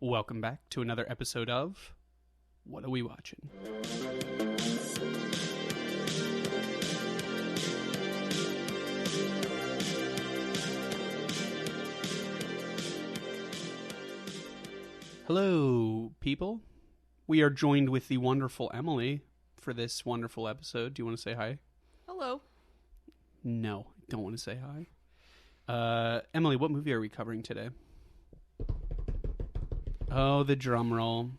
Welcome back to another episode of What Are We Watching? Hello, people. We are joined with the wonderful Emily for this wonderful episode. Do you want to say hi? Hello. No, I don't want to say hi. Emily, what movie are we covering today? Oh, the drum roll.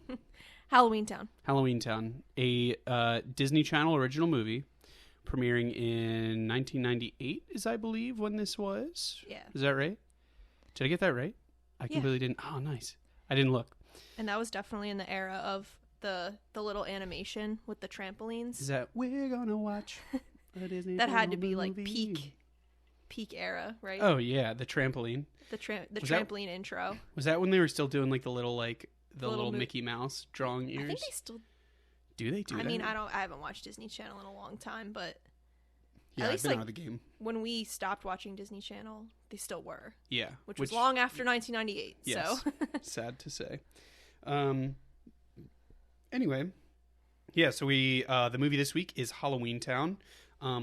Halloweentown. Halloweentown, a Disney Channel original movie premiering in 1998 is, I believe, when this was. Yeah. Is that right? Did I get that right? I completely didn't. Oh, nice. I didn't look. And that was definitely in the era of the little animation with the trampolines. Is that we're gonna watch a Disney that had to Channel be like movie? peak era, right? Oh yeah, the trampoline. The trampoline intro. Was that when they were still doing like the little little mo- Mickey Mouse drawing ears? I think they still do. They do. I that? mean, I haven't watched Disney Channel in a long time, but Yeah, at I've least been like out of the game. when we stopped watching Disney Channel, they still were. Yeah, which was long after 1998. Yes, so sad to say. Anyway, yeah. So we the movie this week is Halloweentown.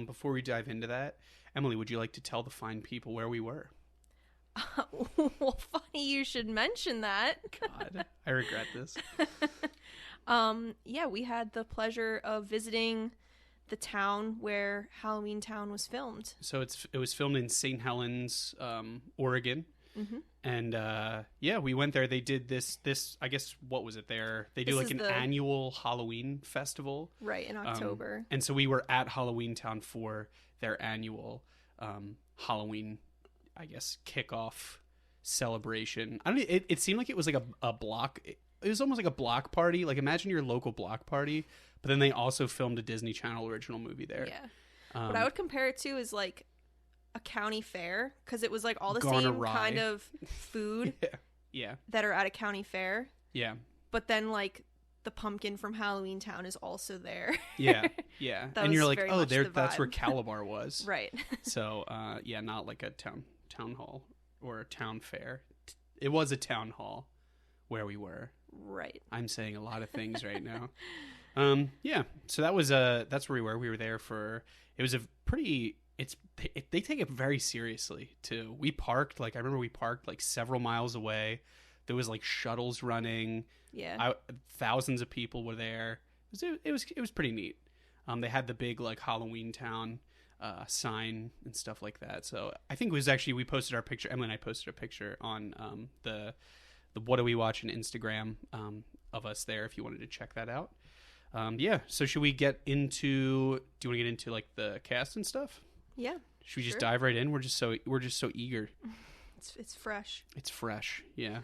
Before we dive into that, Emily, would you like to tell the fine people where we were? well, funny you should mention that. God, I regret this. Yeah, we had the pleasure of visiting the town where Halloweentown was filmed. So it was filmed in St. Helens, Oregon. Mm-hmm. And yeah, we went there. They did this I guess, what was it there? They do This like an annual Halloween festival. Right, in October. And so we were at Halloweentown for their annual Halloween, I guess, kickoff celebration. I don't know, it seemed like it was like a block. It was almost like a block party. Like imagine your local block party, but then they also filmed a Disney Channel original movie there. Yeah. What I would compare it to is like a county fair, because it was like all the Gone same awry. kind of food Yeah. that are at a county fair. Yeah. But then like the pumpkin from Halloweentown is also there. Yeah. Yeah. That And you're was like, very oh, much there the that's where vibe. Calabar was. Right. So yeah, not like a town hall or a town fair. It was a town hall where we were. Right. I'm saying a lot of things right now. Yeah. So that's where we were. We were there for, it was a pretty, they take it very seriously too. We parked, I remember we parked like several miles away. There was like shuttles running. Yeah. Thousands of people were there. It was pretty neat. They had the big like Halloweentown sign and stuff like that. So I think it was actually, we posted our picture. Emily and I posted a picture on the What Are We Watching Instagram of us there if you wanted to check that out. Yeah. So should we get into? Do you want to get into like the cast and stuff? Yeah. Should we just dive right in? We're just so eager. It's fresh. It's fresh. Yeah.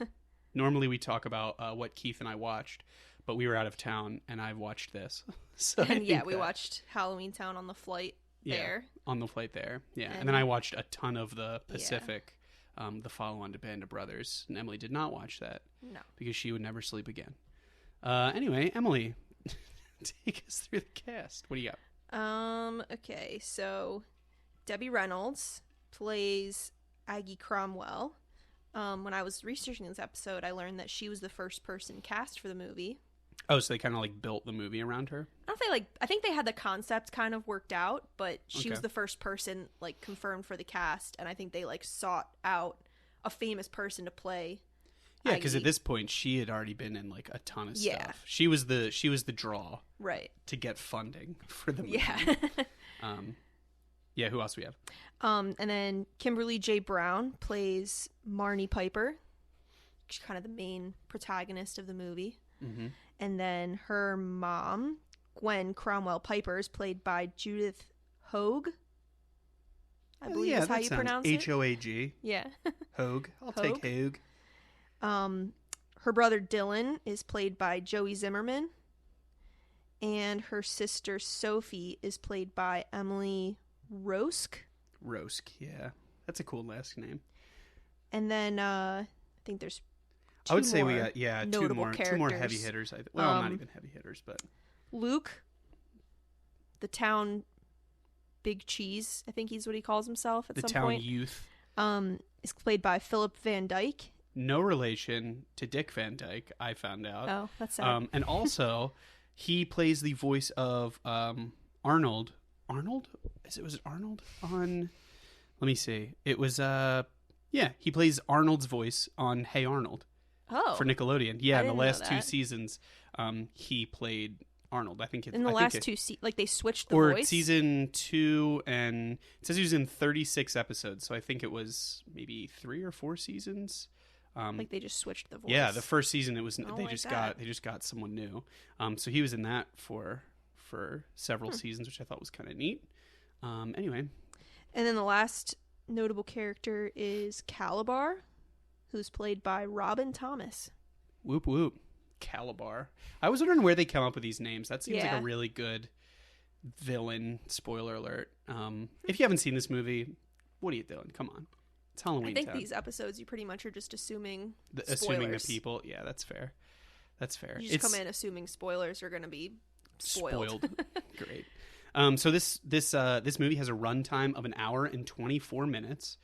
Normally we talk about what Keith and I watched, but we were out of town and I've watched this. So And yeah, we watched Halloweentown on the flight there. On the flight there. Yeah. And then I watched a ton of the Pacific, the follow-on to Band of Brothers. And Emily did not watch that. No. Because she would never sleep again. Anyway, Emily, take us through the cast. What do you got? Okay, so Debbie Reynolds plays Aggie Cromwell. When I was researching this episode, I learned that she was the first person cast for the movie. Oh, so they kind of like built the movie around her? I think they had the concept kind of worked out, but she was the first person like confirmed for the cast, and I think they like sought out a famous person to play. Yeah, because at this point she had already been in like a ton of stuff. She was the draw, right, to get funding for the movie. Yeah. Yeah. Who else do we have? And then Kimberly J. Brown plays Marnie Piper. She's kind of the main protagonist of the movie. Mm-hmm. And then her mom, Gwen Cromwell Piper, is played by Judith Hoag. I believe is how you pronounce it. Hoag. Yeah. Hoag. I'll take Hoag. Her brother Dylan is played by Joey Zimmerman. And her sister Sophie is played by Emily Rosk. Rosk, yeah. That's a cool last name. And then I think there's I would say we got two more heavy characters. hitters. Not even heavy hitters, but Luke, the town big cheese, I think he's what he calls himself at some point. The town youth. Is played by Philip Van Dyke, no relation to Dick Van Dyke, I found out. Oh, that's sad. And also, he plays the voice of Arnold. Arnold? Was it Arnold on... Let me see. It was... he plays Arnold's voice on Hey Arnold for Nickelodeon. Yeah, in the last 2 seasons, he played Arnold. I think it's... In the last 2 like they switched the or voice? Or season 2, and it says he was in 36 episodes, so I think it was maybe 3 or 4 seasons. Like they just switched the voice. Yeah, the first season it was they like just that. got someone new. So he was in that for several seasons, which I thought was kind of neat. Anyway, and then the last notable character is Calabar, who's played by Robin Thomas. Whoop whoop, Calabar. I was wondering where they come up with these names. That seems like Yeah. a really good villain. Spoiler alert. If you haven't seen this movie, what are you doing? Come on. It's Halloweentown. I think these episodes you pretty much are just assuming assuming the people. Yeah, that's fair. That's fair. You just come in assuming spoilers are going to be spoiled. Great. So this movie has a runtime of 1 hour and 24 minutes.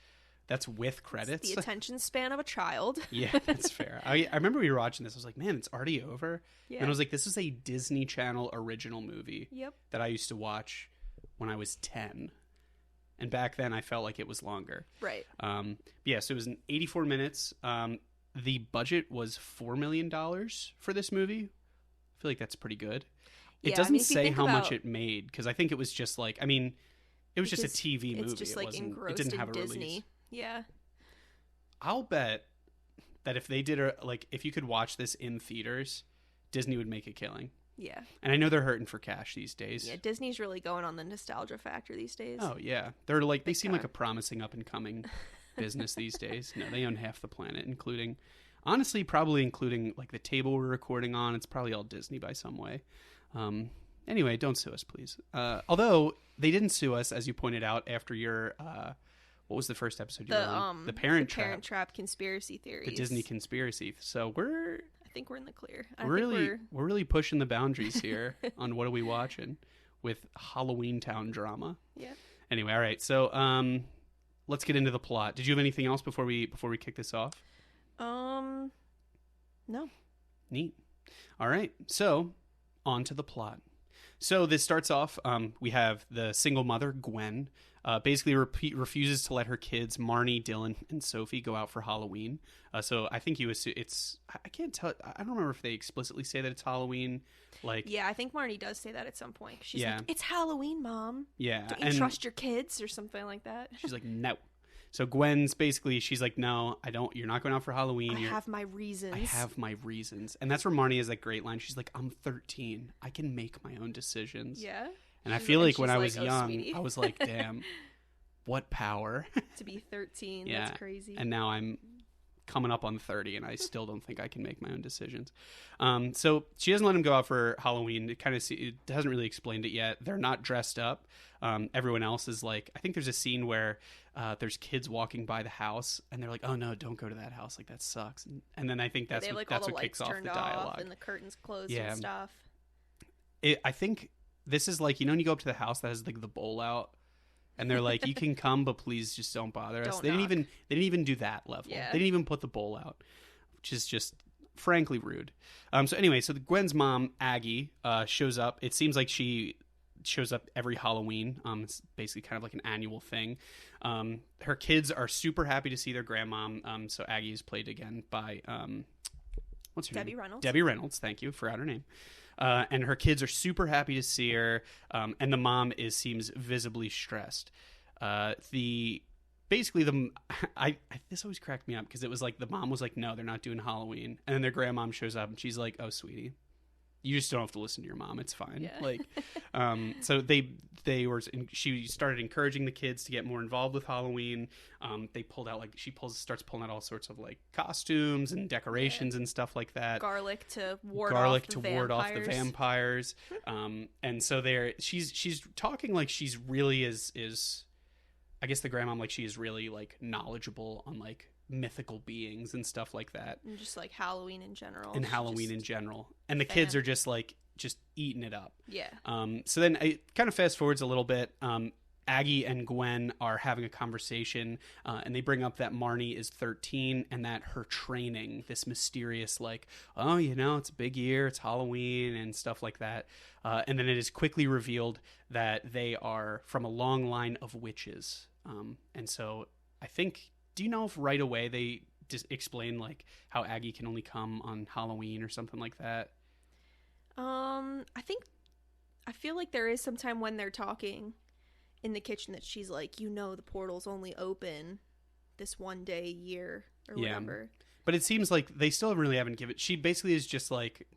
That's with credits. It's the attention span of a child. Yeah, that's fair. I remember we were watching this. I was like, man, it's already over. Yeah. And I was like, this is a Disney Channel original movie. Yep. That I used to watch when I was 10. And back then I felt like it was longer. Right. Yeah, so it was 84 minutes. The budget was $4 million for this movie. I feel like that's pretty good. It doesn't say how much it made, because I think it was just like, it was just a TV movie. It's just like engrossed it didn't have in a Disney. release. Yeah. I'll bet that if they did if you could watch this in theaters, Disney would make a killing. Yeah. And I know they're hurting for cash these days. Yeah, Disney's really going on the nostalgia factor these days. Oh yeah, they're like they seem like a promising up and coming business these days. No, they own half the planet, including, honestly, probably including like the table we're recording on. It's probably all Disney by some way. Anyway, don't sue us, please. Although they didn't sue us, as you pointed out, after your what was the first episode you were on? The Parent Trap. Parent Trap conspiracy theories. The Disney conspiracy. So I think we're in the clear. We're really pushing the boundaries here on what are we watching with Halloweentown drama. Yeah. Anyway, all right. So let's get into the plot. Did you have anything else before we kick this off? No. Neat. All right. So on to the plot. So this starts off, we have the single mother, Gwen, basically refuses to let her kids, Marnie, Dylan, and Sophie, go out for Halloween. So I think I can't tell, I don't remember if they explicitly say that it's Halloween. Yeah, I think Marnie does say that at some point. She's like, it's Halloween, Mom. Yeah. Don't you trust your kids or something like that? She's like, no. So Gwen's basically, she's like, no, I don't. You're not going out for Halloween. I have my reasons. I have my reasons. And that's where Marnie has that great line. She's like, I'm 13. I can make my own decisions. Yeah. And I feel like when I was like, young, sweetie. I was like, damn, what power. To be 13, yeah. That's crazy. And now I'm coming up on 30 and I still don't think I can make my own decisions. So she doesn't let him go out for Halloween. It hasn't really explained it yet. They're not dressed up. Everyone else is like, I think there's a scene where there's kids walking by the house and they're like, oh no, don't go to that house. Like that sucks. And then I think that's what kicks off the dialogue. And the curtains closed and stuff. I think this is like, when you go up to the house that has like the bowl out and they're like, you can come, but please just don't bother us. They didn't even do that level. Yeah. They didn't even put the bowl out, which is just frankly rude. So anyway, so Gwen's mom, Aggie, shows up. It seems like she shows up every Halloween. It's basically kind of like an annual thing. Her kids are super happy to see their grandmom. So Aggie is played again by what's her name? Debbie Reynolds. Debbie Reynolds. Thank you. Forgot her name. And her kids are super happy to see her. And the mom seems visibly stressed. This always cracked me up because it was like the mom was like, no, they're not doing Halloween. And then their grandmom shows up and she's like, oh, sweetie, you just don't have to listen to your mom. It's fine. Yeah. Like, so she started encouraging the kids to get more involved with Halloween. They pulled out starts pulling out all sorts of like costumes and decorations and stuff like that. Garlic to ward off the vampires. And so she's talking like she's really is I guess the grandmom, like she is really like knowledgeable on like mythical beings and stuff like that. And just like Halloween in general. And the kids are just eating it up. Yeah. So then it kind of fast forwards a little bit. Aggie and Gwen are having a conversation, and they bring up that Marnie is 13 and that her training, this mysterious, like, oh, it's a big year, it's Halloween and stuff like that. And then it is quickly revealed that they are from a long line of witches. And so I think, do you know if right away they just explain like how Aggie can only come on Halloween or something like that? I feel like there is some time when they're talking in the kitchen that she's like, the portal's only open this one day a year or whatever. But it seems like they still really haven't given. She basically is just like,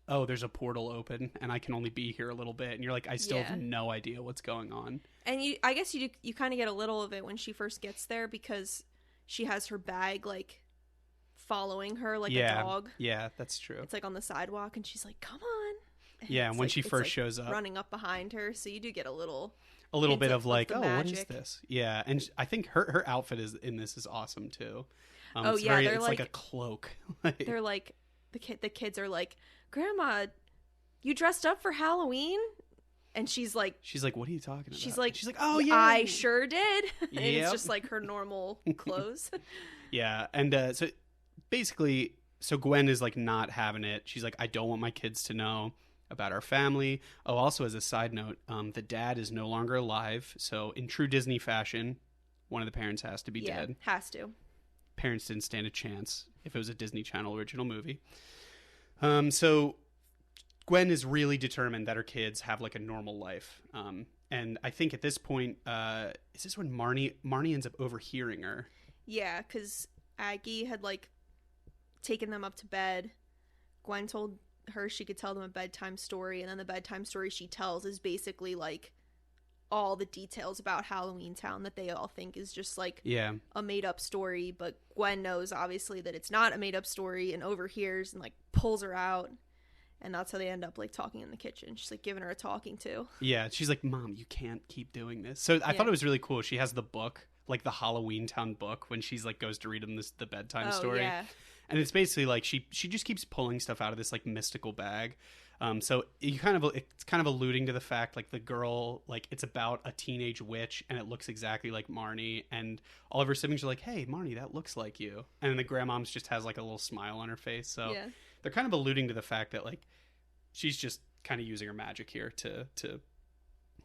oh, there's a portal open and I can only be here a little bit. And you're like, I still have no idea what's going on. And I guess you kind of get a little of it when she first gets there because she has her bag like following her like a dog. Yeah, that's true. It's like on the sidewalk and she's like, come on. And when she first shows up. Running up behind her. So you do get a little bit of like, oh, magic. What is this? Yeah. And I think her outfit is awesome too. It's like a cloak. They're like, the kids are like, Grandma, you dressed up for Halloween? And she's like, what are you talking about? She's like, oh yeah, I sure did. And it's just like her normal clothes. Yeah. And so basically, Gwen is like not having it. She's like, I don't want my kids to know about our family. Oh, also as a side note, the dad is no longer alive. So in true Disney fashion, one of the parents has to be dead. Has to. Parents didn't stand a chance if it was a Disney Channel original movie. So Gwen is really determined that her kids have like a normal life. And I think at this point, is this when Marnie ends up overhearing her? Yeah, because Aggie had like taken them up to bed. Gwen told her she could tell them a bedtime story, and then the bedtime story she tells is basically like all the details about Halloweentown that they all think is just like a made-up story, but Gwen knows obviously that it's not a made-up story and overhears and like pulls her out, and that's how they end up like talking in the kitchen. She's like giving her a talking to. Yeah, she's like, Mom, you can't keep doing this. So I thought it was really cool. She has the book, like the Halloweentown book, when she's like goes to read them the bedtime story. And it's basically like she just keeps pulling stuff out of this like mystical bag. So it's kind of alluding to the fact like the girl, like it's about a teenage witch and it looks exactly like Marnie, and all of her siblings are like, hey, Marnie, that looks like you. And then the grandmom's just has like a little smile on her face. So they're kind of alluding to the fact that like she's just kind of using her magic here to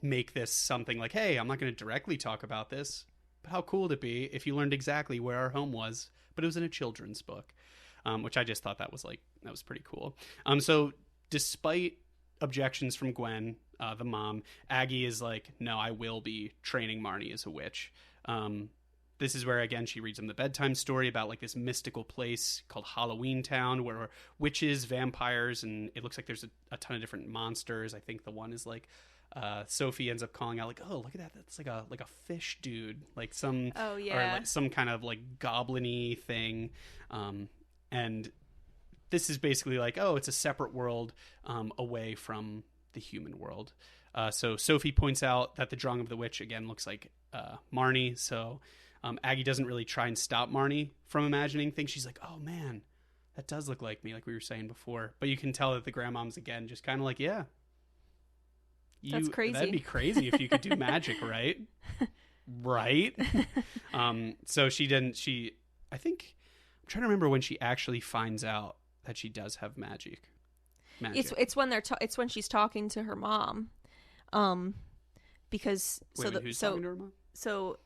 make this something like, hey, I'm not going to directly talk about this, but how cool would it be if you learned exactly where our home was, but it was in a children's book, which I just thought that was pretty cool. So despite objections from Gwen, the mom, Aggie is like, no, I will be training Marnie as a witch. This is where, again, she reads them the bedtime story about like this mystical place called Halloweentown where witches, vampires, and it looks like there's a ton of different monsters. I think the one is like, Sophie ends up calling out like, oh, look at that. That's like a fish dude, like some, or like some kind of like goblin-y thing. And this is basically like, oh, it's a separate world away from the human world. So Sophie points out that the drawing of the witch, again, looks like Marnie. So Aggie doesn't really try and stop Marnie from imagining things. She's like, oh, man, that does look like me, like we were saying before. But you can tell that the grandmom's, again, just kind of like, yeah. That's crazy. That'd be crazy if you could do magic, right? Right? So I think, I'm trying to remember when she actually finds out that she does have magic. It's when it's when she's talking to her mom, because who's talking to her mom? So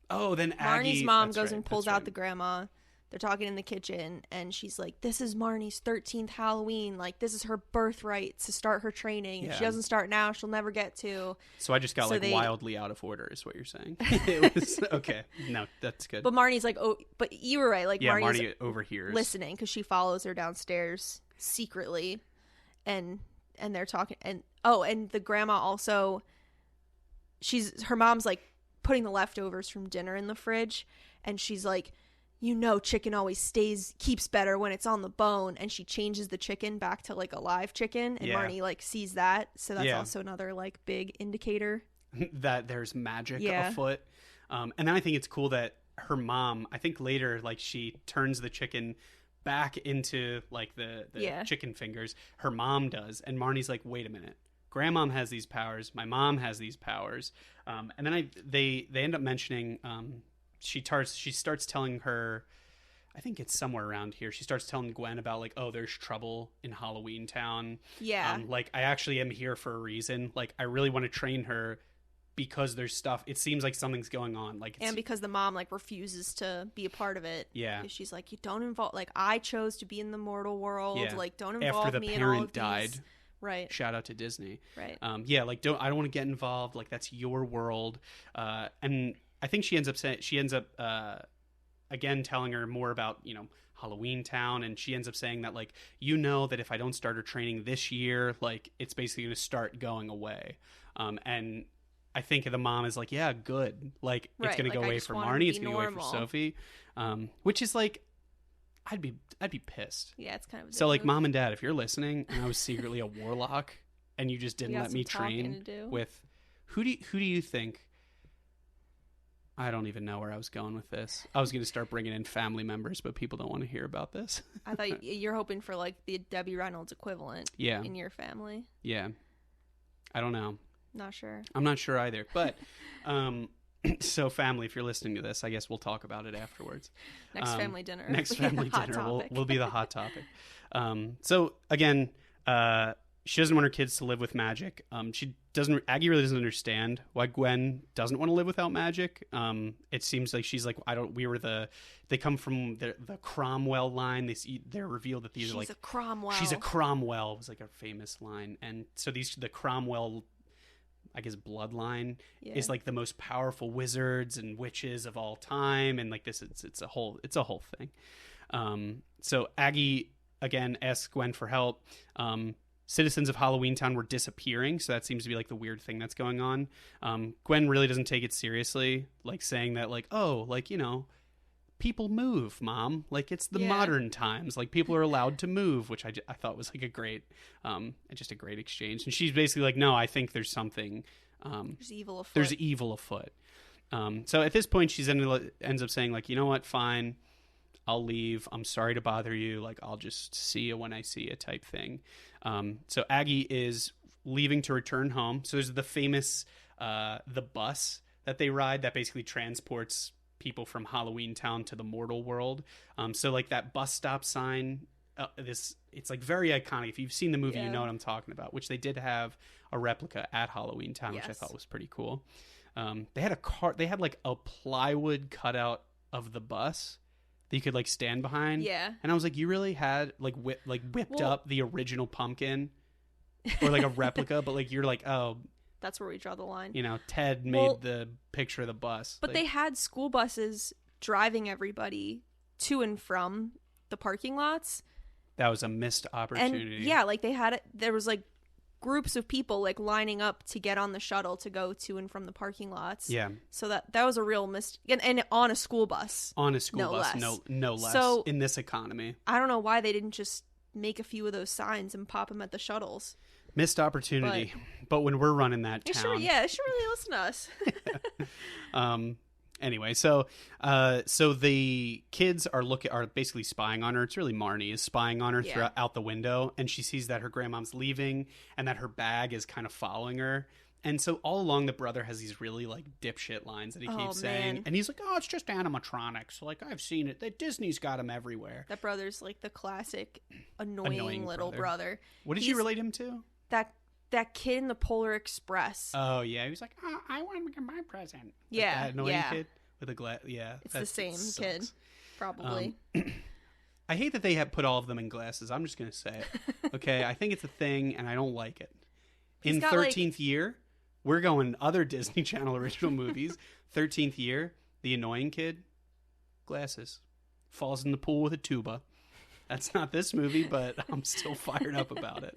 then Marnie's mom goes and pulls out the grandma. They're talking in the kitchen, and she's like, "This is Marnie's 13th Halloween. Like, this is her birthright to start her training. If she doesn't start now, she'll never get to." So I just got wildly out of order, is what you're saying. It was okay. No, that's good. But Marnie's like, "Oh, but you were right. Like, Marnie overhears, listening, because she follows her downstairs secretly, and they're talking, and the grandma also, her mom's like putting the leftovers from dinner in the fridge, and she's like, chicken always keeps better when it's on the bone, and she changes the chicken back to like a live chicken, and Marnie like sees that, so that's also another like big indicator that there's magic afoot. And then I think it's cool that her mom, I think later, like she turns the chicken back into like the chicken fingers. Her mom does, and Marnie's like, wait a minute, grandmom has these powers, my mom has these powers, and then they end up mentioning she starts telling her, I think it's somewhere around here, she starts telling Gwen about like, oh, there's trouble in Halloweentown. Yeah. Like, I actually am here for a reason. Like, I really want to train her because there's stuff. It seems like something's going on. Like, and because the mom like refuses to be a part of it. Yeah. She's like, you don't involve. Like, I chose to be in the mortal world. Yeah. Like, don't involve after the me in all of parent died. these. Right. Shout out to Disney. Right. Yeah. Like, I don't want to get involved. Like, that's your world. And I think she ends up again telling her more about, you know, Halloweentown, and she ends up saying that, like, you know, that if I don't start her training this year, like, it's basically going to start going away. And I think the mom is like, yeah, good. Like, it's going to go away for Marnie. It's going to go away for Sophie. Which is like, I'd be pissed. Yeah, it's kind of a so like, move. Mom and Dad, if you're listening and I was secretly a warlock and you just didn't let me train with, who do you think? I don't even know where I was going with this. I was going to start bringing in family members, but people don't want to hear about this. I thought you're hoping for like the Debbie Reynolds equivalent in your family. Yeah. I don't know. Not sure. I'm not sure either. But so family, if you're listening to this, I guess we'll talk about it afterwards. Next family dinner. Next family dinner will be the hot topic. So again, she doesn't want her kids to live with magic. Aggie really doesn't understand why Gwen doesn't want to live without magic. It seems like she's like, they come from the Cromwell line. They're revealed that these are like, she's a Cromwell. She's a Cromwell was like a famous line. And so the Cromwell, I guess, bloodline is like the most powerful wizards and witches of all time. And like this, it's a whole thing. So Aggie again asks Gwen for help. Citizens of Halloweentown were disappearing, so that seems to be like the weird thing that's going on. Gwen really doesn't take it seriously, like saying that like, oh, like, you know, people move, Mom. Like, it's the modern times. Like, people are allowed to move, which I thought was like a great exchange. And she's basically like, no, I think there's something. There's evil afoot. There's evil afoot. So at this point, she ends up saying like, you know what, fine, I'll leave. I'm sorry to bother you. Like, I'll just see you when I see you type thing. So Aggie is leaving to return home. So there's the famous, the bus that they ride that basically transports people from Halloweentown to the mortal world. So like that bus stop sign, it's like very iconic. If you've seen the movie, you know what I'm talking about, which they did have a replica at Halloweentown, which I thought was pretty cool. They had like a plywood cutout of the bus that you could like stand behind. Yeah. And I was like, you really had like whipped up the original pumpkin or like a replica, but like you're like, oh, that's where we draw the line. You know, Ted made the picture of the bus. But they had school buses driving everybody to and from the parking lots. That was a missed opportunity. And yeah, like there was like groups of people like lining up to get on the shuttle to go to and from the parking lots. Yeah. So that was a real mistake. And on a school bus. On a school bus. No less. So, in this economy. I don't know why they didn't just make a few of those signs and pop them at the shuttles. Missed opportunity. But when we're running that town. They should really listen to us. Anyway, so the kids are basically spying on her. It's really Marnie is spying on her out the window, and she sees that her grandmom's leaving and that her bag is kind of following her. And so all along, the brother has these really like dipshit lines that he keeps saying, man. And he's like, "Oh, it's just animatronics. Like, I've seen it. That Disney's got them everywhere." That brother's like the classic annoying little brother. What did you relate him to? That kid in the Polar Express. Oh, yeah. He was like, oh, I want to get my present. Yeah. Like that annoying kid with a glass. Yeah. It's the same kid, probably. I hate that they have put all of them in glasses. I'm just going to say it. Okay. I think it's a thing, and I don't like it. In 13th year, we're going other Disney Channel original movies. 13th year, the annoying kid, glasses. Falls in the pool with a tuba. That's not this movie, but I'm still fired up about it.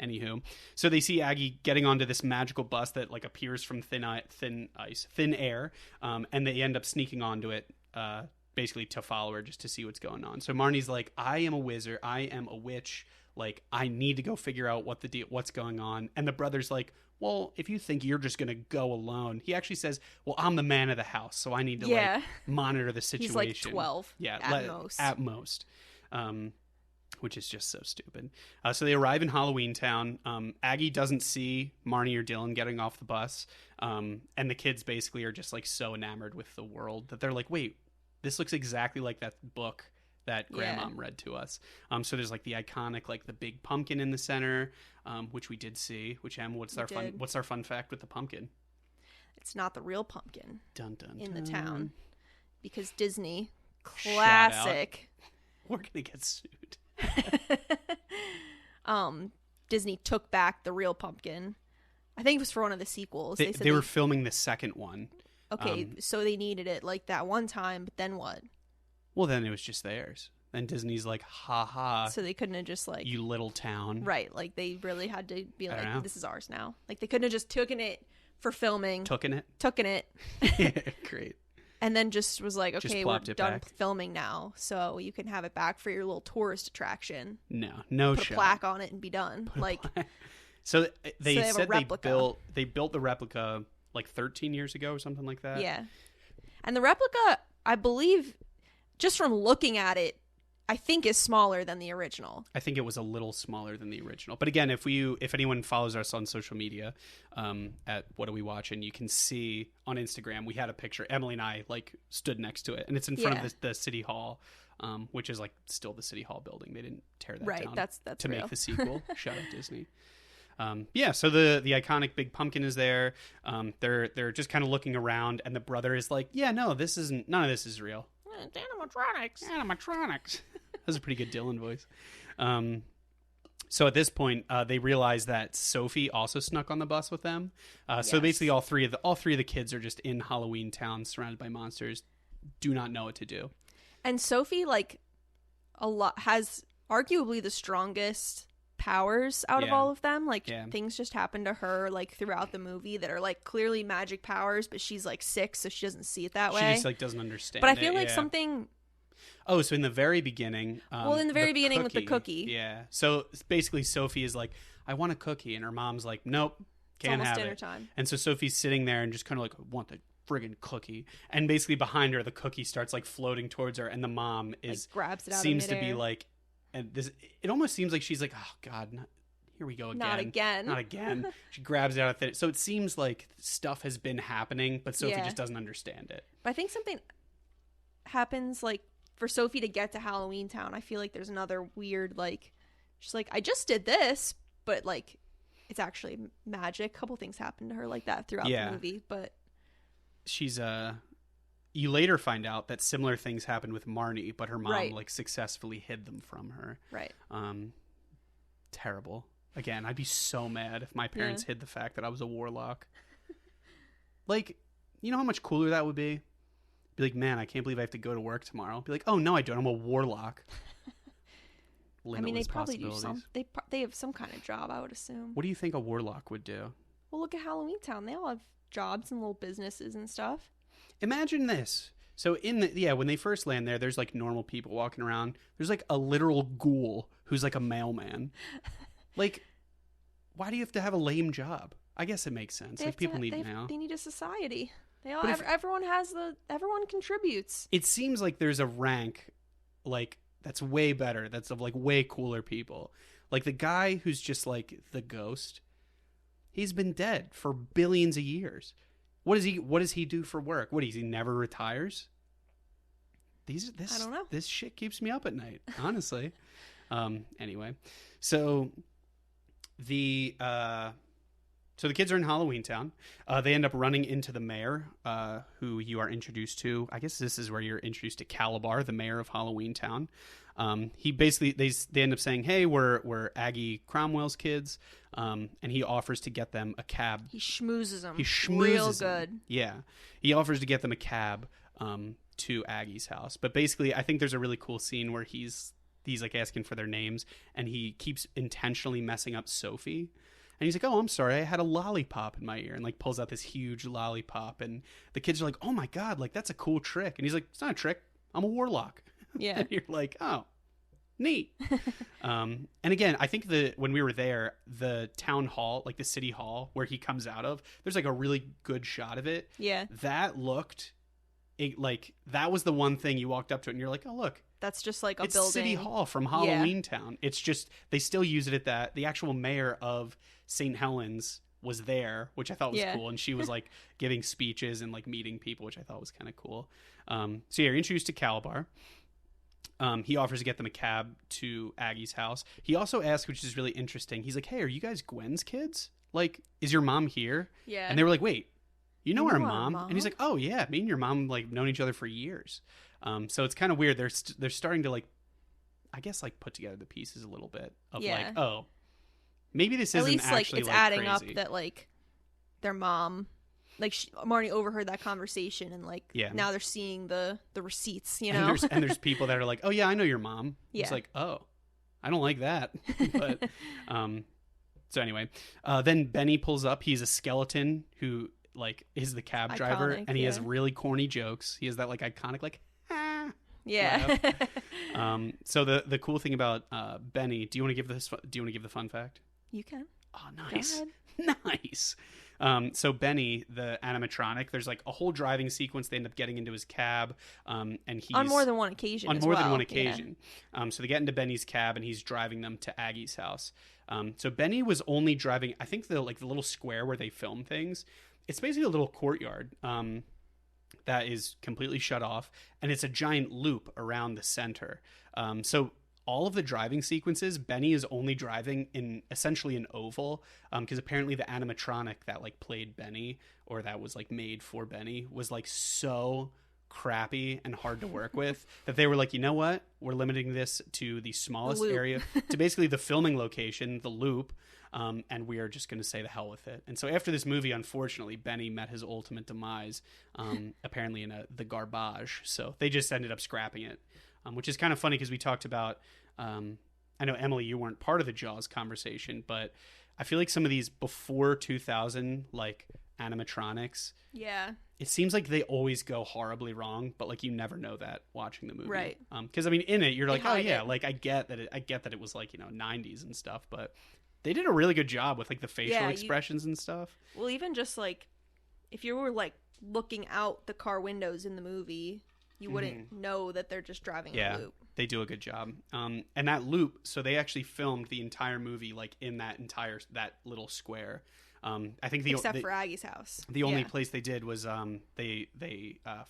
Anywho, so they see Aggie getting onto this magical bus that like appears from thin air, and they end up sneaking onto it, basically to follow her just to see what's going on. So Marnie's like, I am a wizard, I am a witch, like I need to go figure out what's going on. And the brother's like, well, if you think you're just gonna go alone, he actually says, well, I'm the man of the house, so I need to like monitor the situation. He's like 12. At most. which is just so stupid. So they arrive in Halloweentown. Aggie doesn't see Marnie or Dylan getting off the bus. And the kids basically are just like so enamored with the world that they're like, wait, this looks exactly like that book that Grandmom read to us. So there's like the iconic, like the big pumpkin in the center, which we did see. Which, Em, what's our fun fact with the pumpkin? It's not the real pumpkin Dun, dun, dun. in the town, because Disney, classic. We're gonna get sued. Disney took back the real pumpkin. I think it was for one of the sequels. They were filming the second one. Okay, so they needed it like that one time, but then what? Well, then it was just theirs. Then Disney's like, ha ha. So they couldn't have just like... You little town. Right, like they really had to be like, this is ours now. Like they couldn't have just taken it for filming. Tooken it? Yeah, great. And then just was like, okay, we're done back. filming now, so you can have it back for your little tourist attraction. No Put show. a plaque on it and be done. So they said they built the replica like 13 years ago or something like that. Yeah. And the replica, I believe, just from looking at it, I think is smaller than the original. I think it was a little smaller than the original. But again, if anyone follows us on social media, at What Are We Watching, you can see on Instagram, we had a picture. Emily and I like stood next to it, and it's in front of the city hall, which is like still the city hall building. They didn't tear that down that's to real. make the sequel. Shout out Disney. So the iconic big pumpkin is there. They're just kind of looking around, and the brother is like, yeah, no, none of this is real. It's animatronics. That was a pretty good Dylan voice. So at this point, they realize that Sophie also snuck on the bus with them. So basically, all three of the kids are just in Halloweentown, surrounded by monsters, do not know what to do. And Sophie, like, has arguably the strongest powers out of all of them. Like, things just happen to her like throughout the movie that are like clearly magic powers, but she's like 6, so she doesn't see it that way. She just like doesn't understand. But I feel like something. Oh, so in the very beginning... in the very beginning with the cookie. Yeah. So basically Sophie is like, I want a cookie. And her mom's like, nope, can't have it. It's almost dinner time. And so Sophie's sitting there and just kind of like, I want the friggin' cookie. And basically behind her, the cookie starts like floating towards her. And the mom is... like, grabs it out seems of to be like... And this, it almost seems like she's like, oh, God, here we go again. Not again. She grabs it out of it. So it seems like stuff has been happening, but Sophie just doesn't understand it. But I think something happens like... for Sophie to get to Halloweentown, I feel like there's another weird, like, she's like, I just did this, but, like, it's actually magic. A couple things happen to her like that throughout the movie, but... She's, you later find out that similar things happened with Marnie, but her mom, like, successfully hid them from her. Right. Terrible. Again, I'd be so mad if my parents hid the fact that I was a warlock. Like, you know how much cooler that would be? Be like, man, I can't believe I have to go to work tomorrow. Be like, oh no, I don't. I'm a warlock. I mean, they probably do some. They have some kind of job, I would assume. What do you think a warlock would do? Well, look at Halloweentown. They all have jobs and little businesses and stuff. Imagine this. So when they first land there, there's like normal people walking around. There's like a literal ghoul who's like a mailman. Like, why do you have to have a lame job? I guess it makes sense. Like people need now. They need a society. Everyone contributes. It seems like there's a rank, like, that's way better. That's of like way cooler people. Like the guy who's just like the ghost. He's been dead for billions of years. What does he do for work? He never retires? I don't know. This shit keeps me up at night, honestly. Anyway, so the kids are in Halloweentown. They end up running into the mayor, who you are introduced to. I guess this is where you're introduced to Calabar, the mayor of Halloweentown. He basically they end up saying, "Hey, we're Aggie Cromwell's kids," and he offers to get them a cab. He schmoozes them. Real good. Yeah, he offers to get them a cab to Aggie's house. But basically, I think there's a really cool scene where he's like asking for their names, and he keeps intentionally messing up Sophie. And he's like, oh, I'm sorry, I had a lollipop in my ear, and like pulls out this huge lollipop. And the kids are like, oh my God, like that's a cool trick. And he's like, it's not a trick, I'm a warlock. Yeah. And you're like, oh, neat. And again, I think when we were there, the town hall, like the city hall where he comes out of, there's like a really good shot of it. Yeah. That looked like that was the one thing you walked up to it and you're like, oh look, That's just like a it's building. City Hall from Halloweentown. It's just they still use it at that. The actual mayor of St. Helens was there, which I thought was cool, and she was like giving speeches and like meeting people, which I thought was kind of cool. So yeah, you're introduced to Calabar. He offers to get them a cab to Aggie's house. He also asks, which is really interesting, he's like, hey, are you guys Gwen's kids? Like, is your mom here? Yeah. And they were like, wait, you know our our mom? mom? And he's like, oh yeah, me and your mom like known each other for years. So it's kind of weird. They're starting to like, I guess like put together the pieces a little bit of like, oh, maybe this At isn't least actually like it's like adding crazy. up that like their mom, like Marnie overheard that conversation and like now they're seeing the receipts, you know. And there's people that are like, oh yeah, I know your mom. Yeah. It's like, oh, I don't like that. But so anyway, then Benny pulls up. He's a skeleton who like is the cab driver, Iconic, and he has really corny jokes. He has that like iconic like yeah. So the cool thing about Benny, do you want to give the fun fact? You can. Oh, nice. Nice. So Benny, the animatronic, there's like a whole driving sequence. They end up getting into his cab, and he's on more than one occasion. On more than one occasion. Yeah. So they get into Benny's cab, and he's driving them to Aggie's house. So Benny was only driving, I think the little square where they film things. It's basically a little courtyard that is completely shut off, and it's a giant loop around the center. So all of the driving sequences, Benny is only driving in essentially an oval, because apparently the animatronic that like played Benny, or that was like made for Benny, was like so crappy and hard to work with that they were like, you know what, we're limiting this to the smallest area, to basically the filming location, the loop, and we are just going to say the hell with it. And so after this movie, unfortunately, Benny met his ultimate demise, apparently in the garbage. So they just ended up scrapping it, which is kind of funny because we talked about, I know, Emily, you weren't part of the Jaws conversation, but I feel like some of these before 2000 like animatronics, it seems like they always go horribly wrong, but like you never know that watching the movie, right? Because I mean, in it, you're like, oh yeah, like I get that it was like, you know, 90s and stuff, but they did a really good job with like the facial expressions and stuff. Well, even just like if you were like looking out the car windows in the movie, you wouldn't know that they're just driving a loop. They do a good job. And that loop, so they actually filmed the entire movie like in that little square. I think except for Aggie's house. The only place they did was they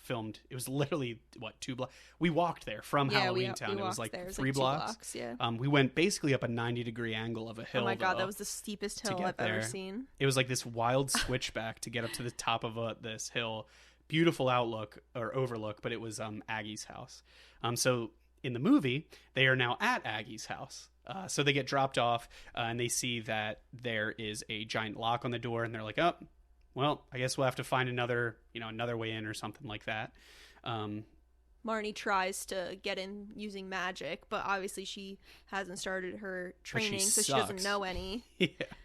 filmed. It was literally 2 blocks. We walked there from Halloweentown. It was like 3 blocks. We went basically up a 90-degree angle of a hill. Oh my god, that was the steepest hill I've ever seen. It was like this wild switchback to get up to the top of this hill. Beautiful overlook, but it was Aggie's house. So in the movie, they are now at Aggie's house. So they get dropped off, and they see that there is a giant lock on the door, and they're like, oh, well, I guess we'll have to find another way in or something like that. Marnie tries to get in using magic, but obviously she hasn't started her training, so she doesn't know any.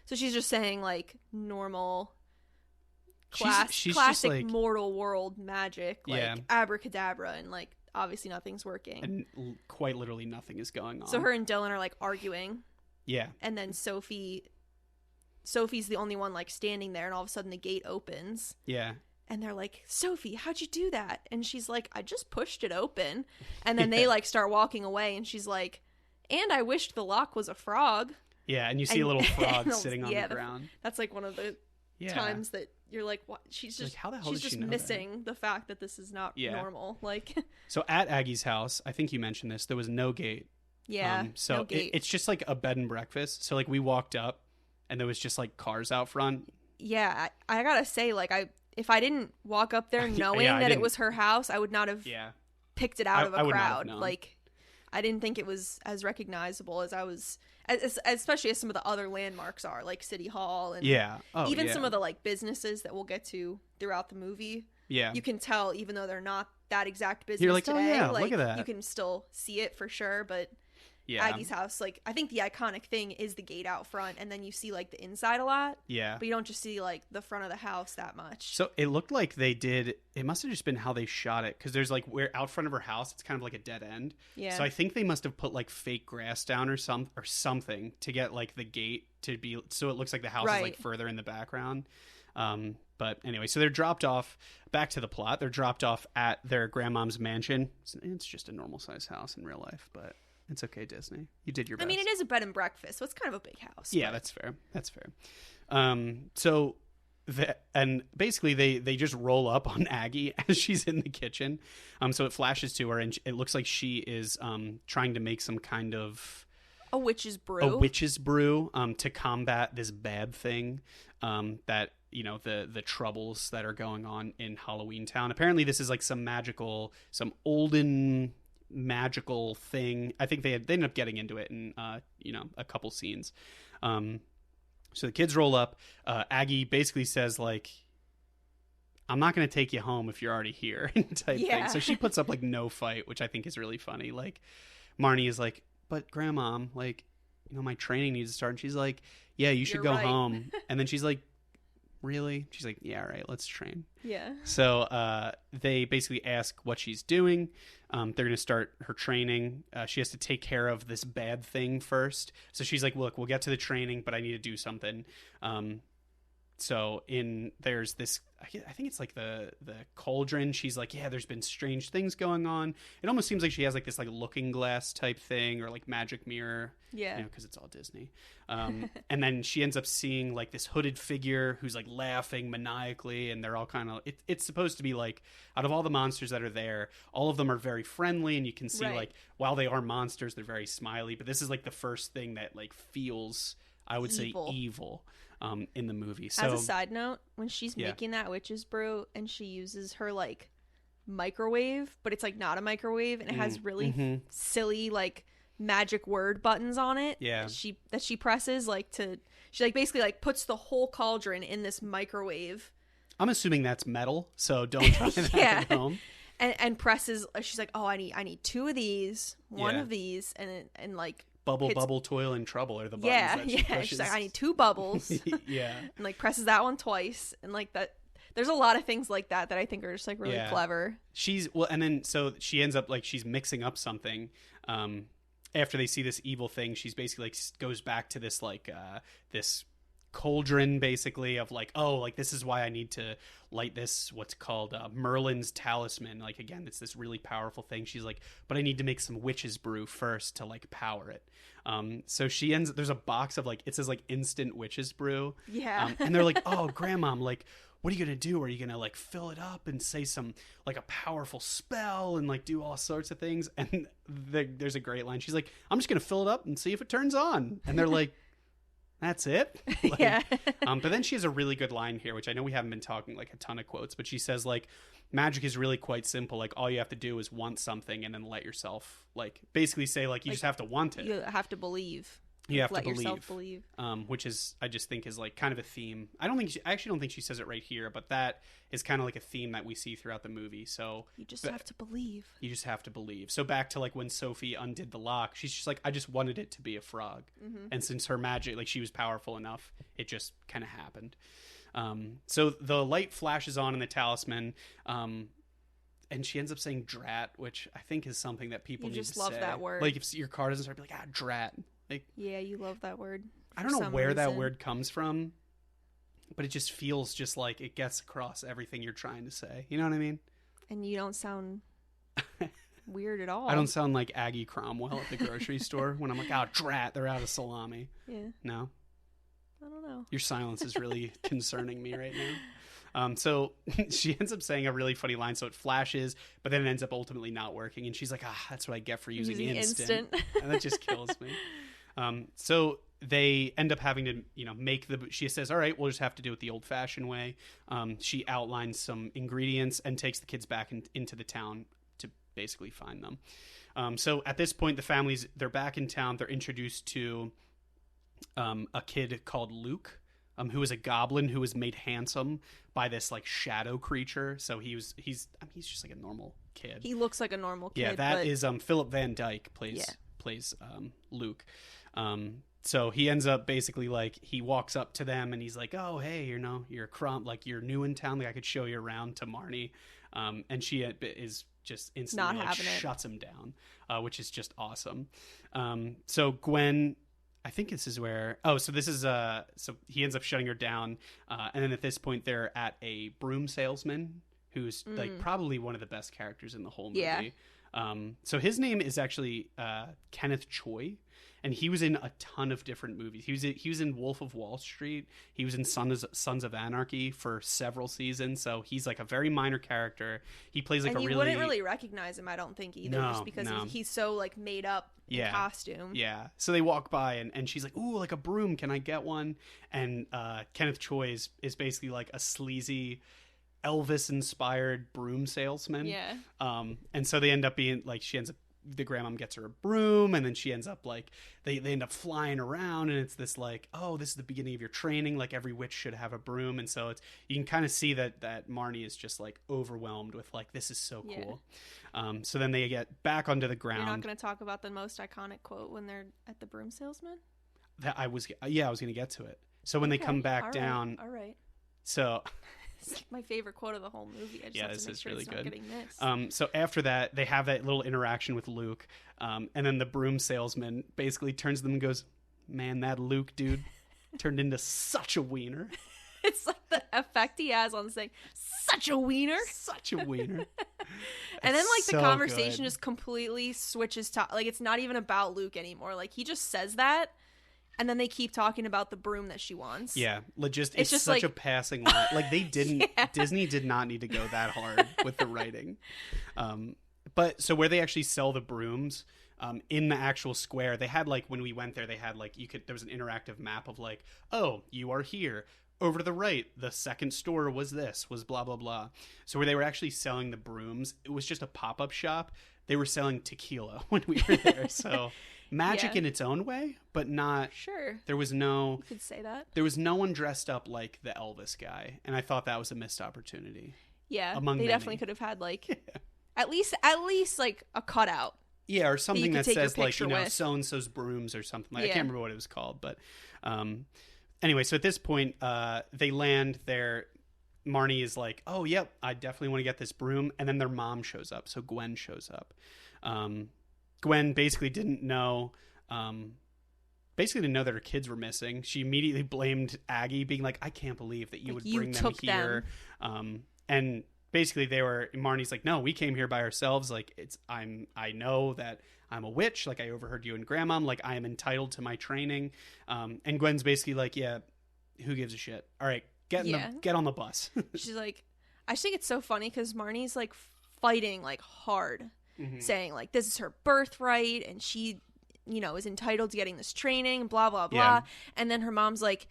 So she's just saying like normal she's classic like, mortal world magic, like abracadabra, and like obviously nothing's working, and quite literally nothing is going on. So her and Dylan are like arguing, and then Sophie's the only one like standing there, and all of a sudden the gate opens, and they're like, Sophie, how'd you do that? And she's like, I just pushed it open. And then they like start walking away, and she's like, and I wished the lock was a frog. And you see a little frog sitting on the ground. That's like one of the times that you're like, what? She's just, like, how the hell she's just missing the fact that this is not normal. Like, so at Aggie's house, I think you mentioned this, there was no gate. So no gate. It's just like a bed and breakfast. So like we walked up, and there was just like cars out front. I gotta say, like, if I didn't walk up there knowing that it was her house, I would not have picked it out of a crowd. Like, I didn't think it was as recognizable as I was, especially as some of the other landmarks are, like City Hall and even some of the like businesses that we'll get to throughout the movie. You can tell, even though they're not that exact business. You're like, today, oh yeah, look at that. You can still see it for sure, but. Aggie's house, like, I think the iconic thing is the gate out front, and then you see like the inside a lot, but you don't just see like the front of the house that much. So it looked like it must have just been how they shot it, because there's like, where out front of her house, it's kind of like a dead end, so I think they must have put like fake grass down or something to get like the gate to be, so it looks like the house is like further in the background. But anyway, so they're dropped off, back to the plot. They're dropped off at their grandmom's mansion. It's just a normal sized house in real life, but it's okay, Disney. You did your best. I mean, it is a bed and breakfast, so it's kind of a big house. Yeah, but... that's fair. So and basically they just roll up on Aggie as she's in the kitchen. So it flashes to her, and it looks like she is trying to make some kind of a witch's brew to combat this bad thing that, you know, the troubles that are going on in Halloweentown. Apparently this is like some olden magical thing. I think they ended up getting into it in you know, a couple scenes. So the kids roll up. Aggie basically says, like, I'm not going to take you home if you're already here type thing. So she puts up like no fight, which I think is really funny. Like, Marnie is like, but Grandma, like, you know, my training needs to start. And she's like, yeah, you should go home. And then she's like, really? She's like, yeah, right, let's train. Yeah. So they basically ask what she's doing. They're going to start her training. She has to take care of this bad thing first. So she's like, look, we'll get to the training, but I need to do something. So there's this, I think it's like the cauldron. She's like, yeah, there's been strange things going on. It almost seems like she has like this like looking glass type thing, or like magic mirror. Yeah. You know, because it's all Disney. And then she ends up seeing like this hooded figure who's like laughing maniacally, and they're all kind of, it's supposed to be like, out of all the monsters that are there, all of them are very friendly, and you can see like, while they are monsters, they're very smiley. But this is like the first thing that like feels, I would say, evil. In the movie. So, as a side note, when she's making that witch's brew and she uses her like microwave, but it's like not a microwave, and it has really silly like magic word buttons on it. Yeah, that she presses she like basically like puts the whole cauldron in this microwave. I'm assuming that's metal, so don't try that at home. And presses. She's like, oh, I need 2 of these, one of these, and like. Bubble, toil, and trouble are the buttons that she pushes. She's like, I need 2 bubbles. Yeah. And like presses that one twice. And like that, there's a lot of things like that I think are just like really clever. And then so she ends up like, she's mixing up something. After they see this evil thing, she's basically like goes back to this like this cauldron basically of like, oh, like this is why I need to light this what's called Merlin's talisman. Like, again, it's this really powerful thing. She's like, but I need to make some witch's brew first to like power it. So there's a box of like, it says like instant witch's brew. Yeah. And they're like, oh, Grandma, like, what are you gonna do? Are you gonna like fill it up and say some like a powerful spell and like do all sorts of things? And there's a great line. She's like, I'm just gonna fill it up and see if it turns on. And they're like, that's it? Like, yeah. But then she has a really good line here, which I know we haven't been talking like a ton of quotes, but she says like, magic is really quite simple. Like, all you have to do is want something and then let yourself like basically say like, you just have to want it. You have to believe. You have let to yourself believe. Which is, I just think is like kind of a theme. I actually don't think she says it right here, but that is kind of like a theme that we see throughout the movie. So you just have to believe. You just have to believe. So back to like when Sophie undid the lock, she's just like, I just wanted it to be a frog. Mm-hmm. And since her magic, like she was powerful enough, it just kind of happened. So the light flashes on in the talisman, and she ends up saying drat, which I think is something that people need to say. You just love that word. Like if your car doesn't start, be like, drat. Like, yeah, you love that word. I don't know where that word comes from, but it just feels just like it gets across everything you're trying to say. You know what I mean? And you don't sound weird at all. I don't sound like Aggie Cromwell at the grocery store when I'm like, oh, drat, they're out of salami. Yeah. No? I don't know. Your silence is really concerning me right now. So she ends up saying a really funny line. So it flashes, but then it ends up ultimately not working. And she's like, that's what I get for using instant. And that just kills me. So they end up having to, make she says, all right, we'll just have to do it the old fashioned way. She outlines some ingredients and takes the kids back into the town to basically find them. So at this point, they're back in town. They're introduced to a kid called Luke, who is a goblin who was made handsome by this like shadow creature. So he's just like a normal kid. He looks like a normal kid. Yeah, that is Philip Van Dyke plays Luke. So he ends up basically like, he walks up to them and he's like, oh, hey, you're like you're new in town. Like I could show you around to Marnie. And she is just instantly like, shuts him down, which is just awesome. So Gwen, I think this is where. So this is so he ends up shutting her down, and then at this point they're at a broom salesman who's like probably one of the best characters in the whole movie. Yeah. So his name is actually Kenneth Choi, and he was in a ton of different movies. He was in Wolf of Wall Street. He was in Sons of Anarchy for several seasons. So he's like a very minor character. He plays like and a you wouldn't really recognize him, I don't think either, just because he's so like made up in costume. Yeah. So they walk by and she's like, "Ooh, like a broom. Can I get one?" And Kenneth Choi is basically like a sleazy Elvis-inspired broom salesman. Yeah. And so they end up being like, the grandmom gets her a broom, and then she ends up like, they end up flying around, and it's this like, oh, this is the beginning of your training. Like every witch should have a broom. And so you can kind of see that Marnie is just like overwhelmed with like, this is so cool. So then they get back onto the ground. You're not going to talk about the most iconic quote when they're at the broom salesman? I was going to get to it. So when they come back down. All right. So it's my favorite quote of the whole movie. I just have to make sure it's not getting missed. So after that, they have that little interaction with Luke, and then the broom salesman basically turns to them and goes, "Man, that Luke dude turned into such a wiener." It's like the effect he has on saying "such a wiener," such a wiener. And then like so the conversation good. just completely switches to like it's not even about Luke anymore. Like he just says that. And then they keep talking about the broom that she wants. Yeah, it's just such like a passing line. Like they didn't, Disney did not need to go that hard with the writing. But so where they actually sell the brooms, in the actual square, they had like, when we went there, they had like, there was an interactive map of like, oh, you are here. Over to the right, the second store was blah, blah, blah. So where they were actually selling the brooms, it was just a pop-up shop. They were selling tequila when we were there. So magic in its own way, but not. Sure. There was no. You could say that. There was no one dressed up like the Elvis guy, and I thought that was a missed opportunity. Yeah, among they many. definitely could have had like at least like a cutout. Yeah, or something that says like, you know, with. so and so's brooms or something. Like I can't remember what it was called, but anyway. So at this point, they land there. Marnie is like, "Oh, yep, I definitely want to get this broom," and then their mom shows up. So Gwen shows up. Gwen basically didn't know that her kids were missing. She immediately blamed Aggie, being like, "I can't believe that you would bring them here." And basically Marnie's like, "No, we came here by ourselves. Like I know that I'm a witch. Like I overheard you and Grandma. Like I am entitled to my training." And Gwen's basically like, "Yeah, who gives a shit? All right, get on the bus." She's like, I just think it's so funny because Marnie's like fighting like hard. Saying like this is her birthright and she, you know, is entitled to getting this training, blah blah blah. And then her mom's like,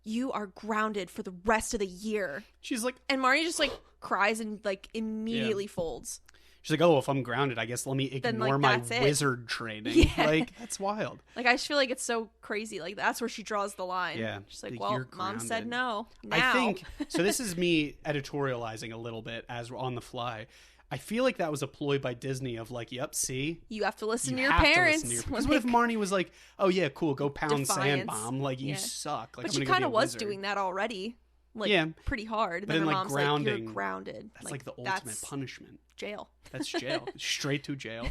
"You are grounded for the rest of the year." She's like, and Marnie just like cries and like immediately folds. She's like, "Oh, if I'm grounded, I guess let me ignore my wizard training." Like that's wild. Like I just feel like it's so crazy. Like that's where she draws the line. Yeah, she's like, "Well, Mom said no." Now. I think so. This is me editorializing a little bit as on the fly. I feel like that was a ploy by Disney of like, "Yep, see, you have to listen to your parents." Because what if Marnie was like, "Oh yeah, cool, go pound sand bomb. Like you suck." Like, but she kind of was doing that already. Like pretty hard. But then her mom's grounding, like, "You're grounded." That's like the ultimate punishment. Jail. That's jail. Straight to jail.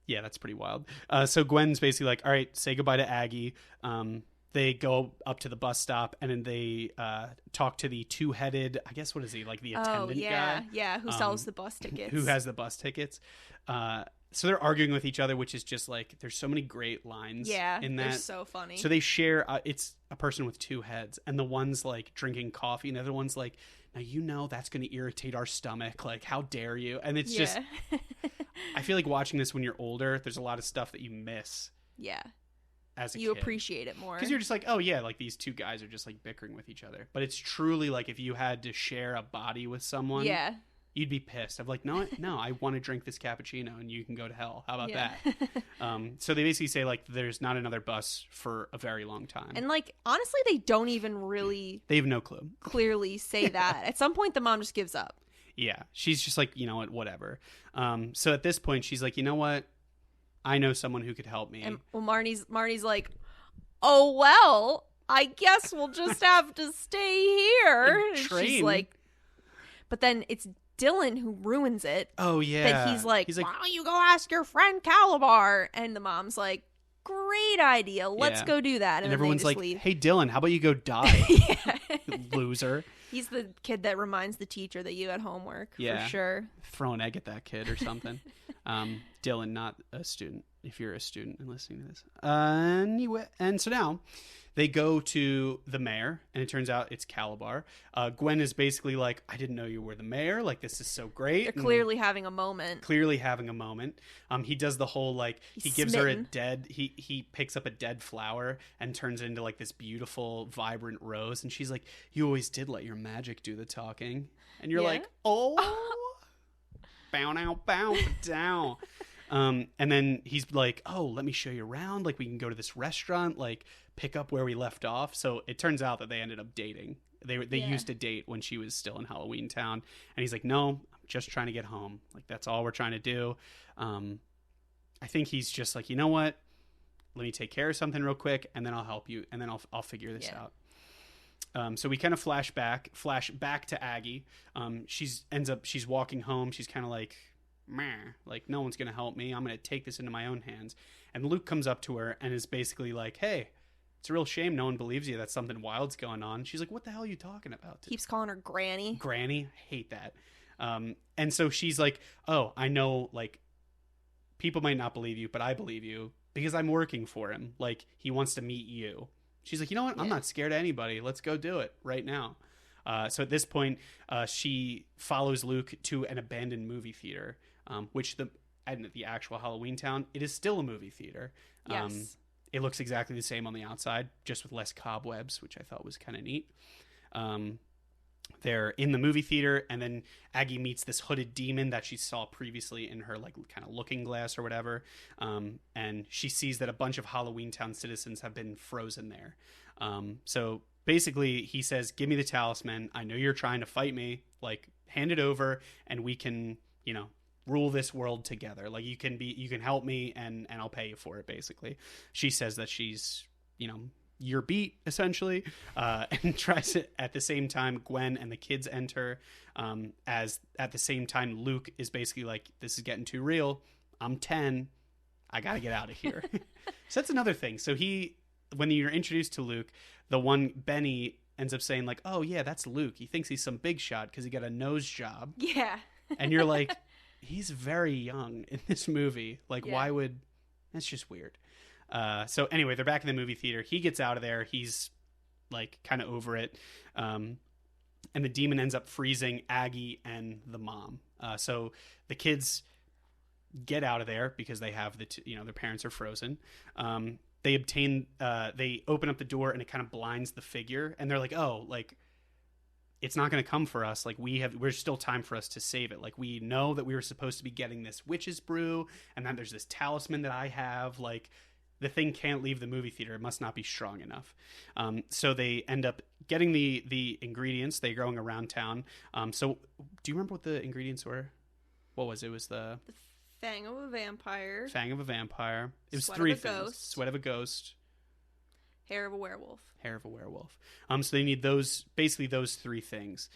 Yeah, that's pretty wild. So Gwen's basically like, "All right, say goodbye to Aggie." They go up to the bus stop and then they talk to the two-headed, I guess, what is he, like the attendant guy? Yeah, who sells the bus tickets. Who has the bus tickets. So they're arguing with each other, which is just like, there's so many great lines in that. They're so funny. So they share, it's a person with two heads, and the one's like drinking coffee, and the other one's like, "Now you know that's going to irritate our stomach. Like, how dare you?" And it's just, I feel like watching this when you're older, there's a lot of stuff that you miss. Yeah. As a you kid. Appreciate it more because you're just like, "Oh yeah, like these two guys are just like bickering with each other." But it's truly like if you had to share a body with someone, you'd be pissed. I'm like, no, I want to drink this cappuccino and you can go to hell. How about that? So they basically say like there's not another bus for a very long time. And like honestly, they don't even really. They have no clue. Clearly say that. At some point, the mom just gives up. Yeah, she's just like, you know what, whatever. So at this point, she's like, "You know what? I know someone who could help me." And well, Marnie's like, "Oh well, I guess we'll just have to stay here." And she's like, but then it's Dylan who ruins it. Oh yeah. That he's like, "Why don't you go ask your friend Calabar?" And the mom's like, great idea. Let's Yeah. go do that. And then everyone's they just like, leave. hey, Dylan, how about you go die? Yeah. Loser. He's the kid that reminds the teacher that you had homework, Yeah. for sure. Throw an egg at that kid or something. Dylan, not a student, if you're a student and listening to this. Anyway, and so now they go to the mayor, and it turns out it's Calabar. Gwen is basically like, I didn't know you were the mayor. Like, this is so great. They're clearly having a moment. He does the whole, like, He's he gives smitten. her a dead, he picks up a dead flower and turns it into, like, this beautiful, vibrant rose. And she's like, you always did let your magic do the talking. And you're Yeah. like, oh, bow now, bow down. And then he's like, oh, let me show you around. Like, we can go to this restaurant, like, pick up where we left off. So it turns out that they ended up dating. They Yeah. used to date when she was still in Halloweentown. And he's like, no, I'm just trying to get home. Like, that's all we're trying to do. I think he's just like, you know what? Let me take care of something real quick, and then I'll help you, and then I'll figure this out. So we kind of flash back to Aggie. She's walking home. She's kind of like, meh, like, no one's gonna help me. I'm gonna take this into my own hands. And Luke comes up to her and is basically like, hey, it's a real shame no one believes you that something wild's going on. She's like, what the hell are you talking about? Keeps calling her Granny. Granny, hate that. And so she's like, oh, I know, like, people might not believe you, but I believe you because I'm working for him. Like, he wants to meet you. She's like, you know what? I'm not scared of anybody. Let's go do it right now. So at this point, she follows Luke to an abandoned movie theater, which at the actual Halloweentown, it is still a movie theater. Yes. It looks exactly the same on the outside, just with less cobwebs, which I thought was kind of neat. They're in the movie theater, and then Aggie meets this hooded demon that she saw previously in her, like, kind of looking glass or whatever. And she sees that a bunch of Halloweentown citizens have been frozen there. So basically he says, give me the talisman. I know you're trying to fight me. Like, hand it over, and we can, rule this world together. Like, you can help me, and I'll pay you for it, basically. She says that she's, your beat, essentially, and tries it. At the same time, Gwen and the kids enter, as at the same time Luke is basically like, this is getting too real. I'm 10. I gotta get out of here. So that's another thing. So when you're introduced to Luke, the one Benny ends up saying, like, oh yeah, that's Luke. He thinks he's some big shot because he got a nose job. Yeah. And you're like, he's very young in this movie. Like, why would... That's just weird. So anyway, they're back in the movie theater. He gets out of there. He's, like, kind of over it. And the demon ends up freezing Aggie and the mom. So the kids get out of there because they have their parents are frozen. They open up the door, and it kind of blinds the figure. And they're like, oh, like, it's not going to come for us. Like, there's still time for us to save it. Like, we know that we were supposed to be getting this witch's brew, and then there's this talisman that I have. Like, the thing can't leave the movie theater. It must not be strong enough. So they end up getting the ingredients. They're going around town. So do you remember what the ingredients were? What was it? It was the Fang of a vampire. Fang of a vampire. It was Sweat three of a things. ghost. Sweat of a ghost. Hair of a werewolf. Hair of a werewolf. So they need those 3 things.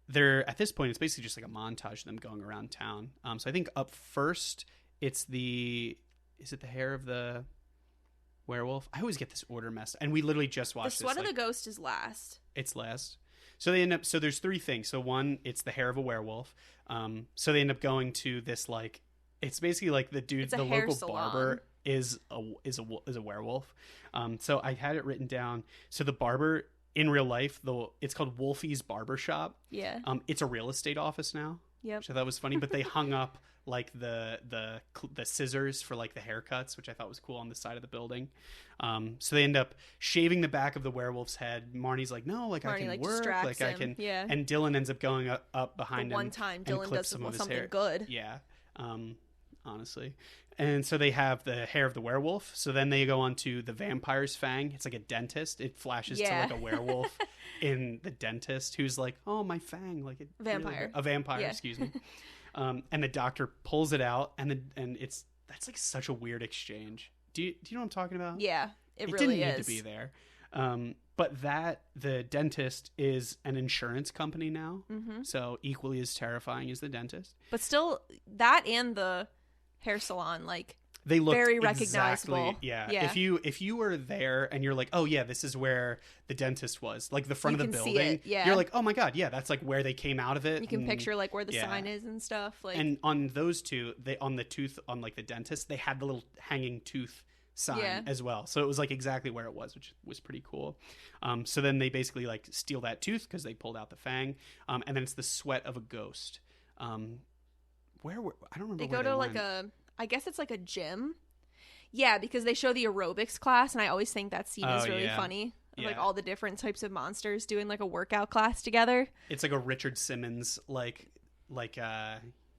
They're at this point, it's basically just like a montage of them going around town. So I think up first, is it the hair of the werewolf? I always get this order messed. And we literally just watched The sweat of the ghost is last. It's last. So they end up. So there's 3 things. So one, it's the hair of a werewolf. So they end up going to this, like, it's basically like the dude, the local barber is a werewolf. So I had it written down. So the barber in real life, it's called Wolfie's Barbershop. Yeah. It's a real estate office now. Yep. Which I thought was funny, but they hung up like the scissors for, like, the haircuts, which I thought was cool, on the side of the building. So they end up shaving the back of the werewolf's head. Marnie's like, no, like, I can work, like, I can. Yeah. And Dylan ends up going up behind him. One time, and Dylan clips does some of his something hair. good. Yeah. Honestly. And so they have the hair of the werewolf. So then they go on to the vampire's fang. It's like a dentist. It flashes to, like, a werewolf in the dentist who's like, oh, my fang, like, Vampire. A vampire, excuse me. And the doctor pulls it out, and that's like such a weird exchange. Do you know what I'm talking about? Yeah, it really didn't need is. to be there. But the dentist is an insurance company now, so equally as terrifying as the dentist. But still, that and the hair salon, like, They looked very exactly, recognizable. yeah. Yeah. If you were there and you're like, oh yeah, this is where the dentist was, like the front You of the can see building. it, yeah. You're like, oh my god, yeah, that's like where they came out of it. You can and, picture like where the yeah. sign is and stuff. Like, And on those two, they on the tooth on like the dentist, they had the little hanging tooth sign Yeah. as well. So it was like exactly where it was, which was pretty cool. So then they basically like steal that tooth because they pulled out the fang, and then it's the sweat of a ghost. Where were I don't remember. they where go to went. like I guess it's like a gym. Yeah, because they show the aerobics class, and I always think that scene is really funny. Yeah. Like all the different types of monsters doing like a workout class together. It's like a Richard Simmons like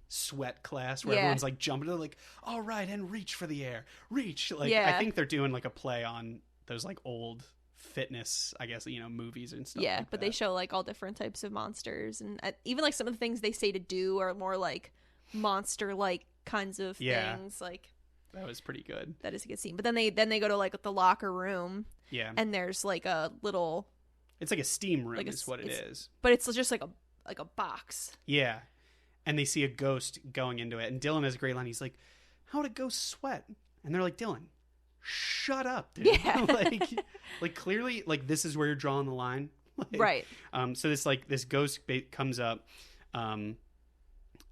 sweat class where Yeah. everyone's like jumping. They're like, all right, and reach for the air, reach. Like Yeah. I think they're doing like a play on those like old fitness, I guess, movies and stuff. Yeah, like but that. they show like all different types of monsters, and even like some of the things they say to do are more like monster like kinds of Yeah. things. Like That was pretty good. that is a good scene. But then they go to like the locker room, Yeah, and there's like a little, it's like a steam room like is what it is. but it's just like a box. Yeah, and they see a ghost going into it, and Dylan has a great line. He's like, "How would a ghost sweat?" And they're like, "Dylan, shut up, dude." Yeah. like clearly, like this is where you're drawing the line, like, Right. So this ghost comes up.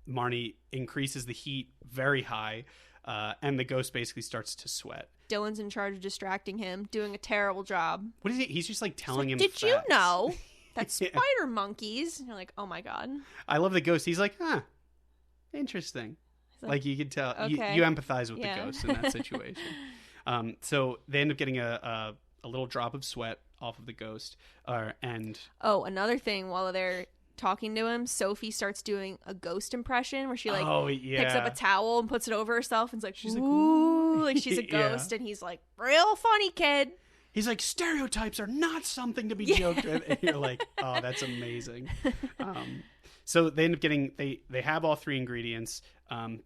Marnie increases the heat very high, and the ghost basically starts to sweat. Dylan's in charge of distracting him, doing a terrible job. What is he? He's just like telling him. Did you facts. know that Yeah. spider monkeys? And you're like, oh my god. I love the ghost. He's like, huh, interesting. He's Like you could tell, okay. you empathize with Yeah. the ghost in that situation. So they end up getting a little drop of sweat off of the ghost, and Oh, another thing while they're talking to him, Sophie starts doing a ghost impression where she like oh yeah, picks up a towel and puts it over herself and is like, She's like, ooh, like she's a Yeah. ghost, and he's like, real funny kid. He's like, stereotypes are not something to be Yeah. joked with. And you're like, oh, that's amazing. So they end up getting, they have all three ingredients.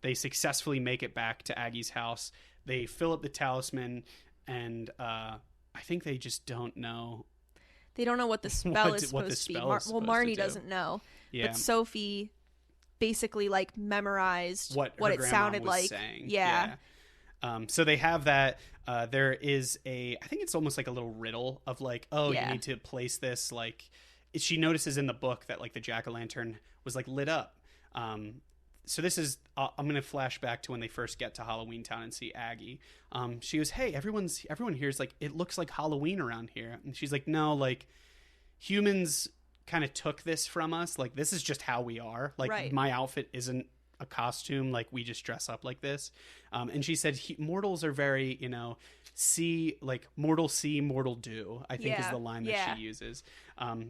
They successfully make it back to Aggie's house. They fill up the talisman, and I think they just don't know. They don't know what the spell is what the supposed to be. spell is Well, supposed to Marnie do. doesn't know. Yeah. But Sophie basically like memorized What her it grandma sounded was like. saying. Yeah. So they have that. There is I think it's almost like a little riddle of like, oh, Yeah. you need to place this. Like, she notices in the book that like the jack-o'-lantern was like lit up. So this is, I'm going to flash back to when they first get to Halloweentown and see Aggie. She goes, hey, everyone here's like, it looks like Halloween around here. And she's like, no, like humans kind of took this from us. Like, this is just how we are. Like, Right. my outfit isn't a costume. Like, we just dress up like this. And she said, mortals are very, mortal see, mortal do, I think is Yeah. the line that Yeah. she uses.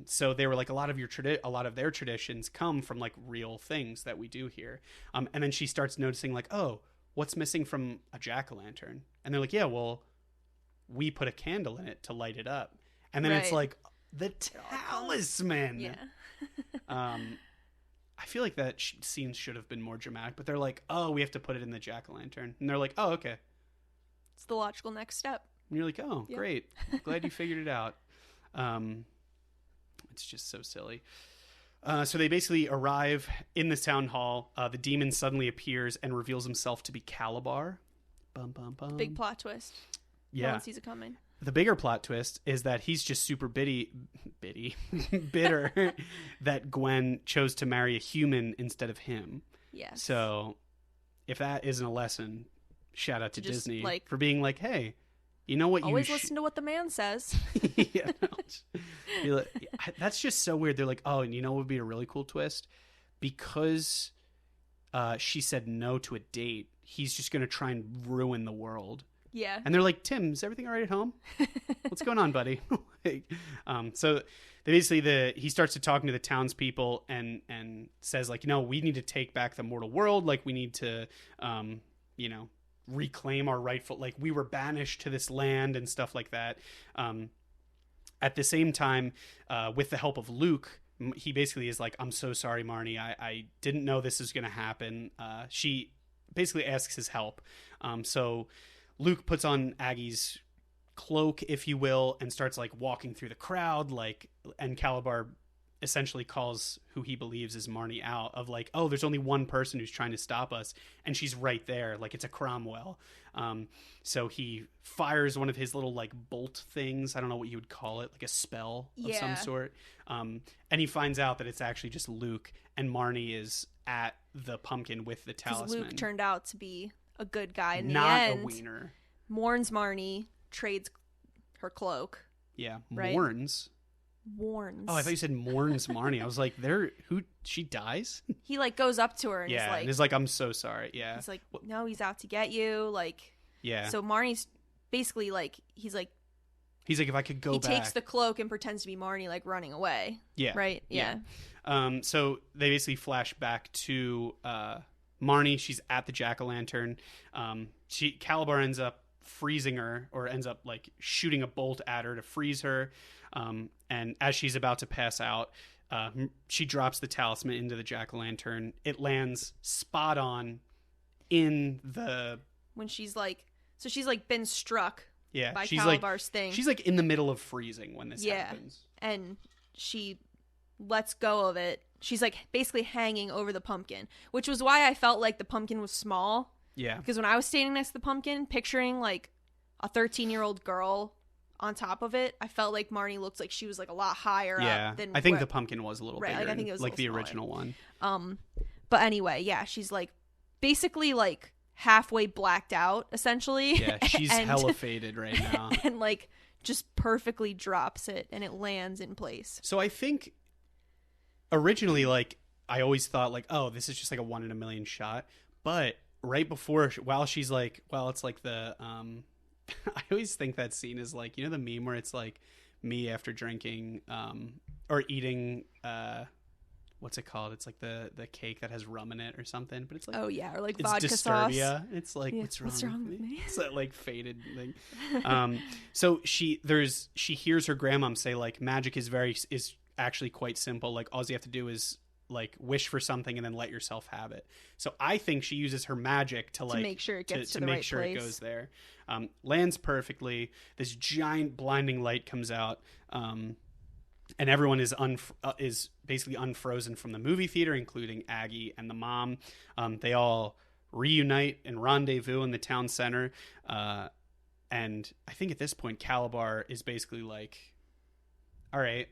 So they were like, a lot of their traditions come from like real things that we do here. And then she starts noticing like, oh, what's missing from a jack-o'-lantern? And they're like, yeah, well, we put a candle in it to light it up. And then it's Right. like, the talisman. Yeah. I feel like that scene should have been more dramatic, but they're like, oh, we have to put it in the jack-o'-lantern. And they're like, oh, okay. It's the logical next step. And you're like, oh, Yeah. great. Glad you figured it out. It's just so silly. So they basically arrive in the town hall. The demon suddenly appears and reveals himself to be Calabar. Bum, bum, bum. Big plot twist. No Yeah. one sees it coming. The bigger plot twist is that he's just super bitter that Gwen chose to marry a human instead of him. Yes. So if that isn't a lesson, shout out to To just, Disney like- for being like, hey, you know what? Always listen to what the man says. Yeah, no, that's just so weird. They're like, oh, and you know what would be a really cool twist? Because she said no to a date, he's just going to try and ruin the world. Yeah. And they're like, Tim, is everything all right at home? What's going on, buddy? So they basically, he starts to talking to the townspeople and says like, we need to take back the mortal world. Like, we need to, reclaim our rightful, like, we were banished to this land and stuff like that. At the same time, with the help of Luke, he basically is like, I'm so sorry, Marnie. I didn't know this was going to happen. She basically asks his help. So Luke puts on Aggie's cloak, if you will, and starts like walking through the crowd, like, and Calabar essentially calls who he believes is Marnie out of like, oh, there's only one person who's trying to stop us, and she's right there, like it's a Cromwell. So he fires one of his little like bolt things, I don't know what you would call it, like a spell of some sort, and he finds out that it's actually just Luke, and Marnie is at the pumpkin with the talisman. Luke turned out to be a good guy in not the end. A wiener. Mourns Marnie, trades her cloak. Yeah, right? Warns. Oh, I thought you said mourns Marnie. I was like, she dies? He like goes up to her and is like, I'm so sorry. Yeah. He's like, no, he's out to get you. Like, yeah. So Marnie's basically like, he's like, if I could go back. He takes the cloak and pretends to be Marnie, like running away. Yeah. Right? Yeah. So they basically flash back to Marnie. She's at the jack-o'-lantern. Calabar ends up freezing her, or ends up like shooting a bolt at her to freeze her. And as she's about to pass out, she drops the talisman into the jack-o'-lantern. It lands spot on in the... When she's like... So she's like been struck by she's Calabar's thing. She's like in the middle of freezing when this happens. And she lets go of it. She's like basically hanging over the pumpkin, which was why I felt like the pumpkin was small. Yeah. Because when I was standing next to the pumpkin, picturing like a 13-year-old girl on top of it, I felt like Marnie looked like she was like a lot higher up than I think the pumpkin was a little bigger. Like, I think it was like the smaller. original one. But anyway, yeah, she's like basically like halfway blacked out essentially. Yeah, she's hella faded right now. And like just perfectly drops it and it lands in place. So I think originally, like, I always thought like, oh, this is just like a 1 in a million shot. But right before, while she's like, well, it's like the I always think that scene is like, you know, the meme where it's like me after drinking or eating what's it called? It's like the cake that has rum in it or something, but it's like, oh yeah, or like it's vodka Disturbia. sauce. It's like, yeah, what's wrong with me? me? It's that like faded thing. So she hears her grandmom say like magic is actually quite simple. Like all you have to do is like wish for something and then let yourself have it. So I think she uses her magic to like make sure it gets to the make right sure place. It goes there. Lands perfectly. This giant blinding light comes out, and everyone is basically unfrozen from the movie theater, including Aggie and the mom. They all reunite and rendezvous in the town center, and I think at this point Calabar is basically like, all right,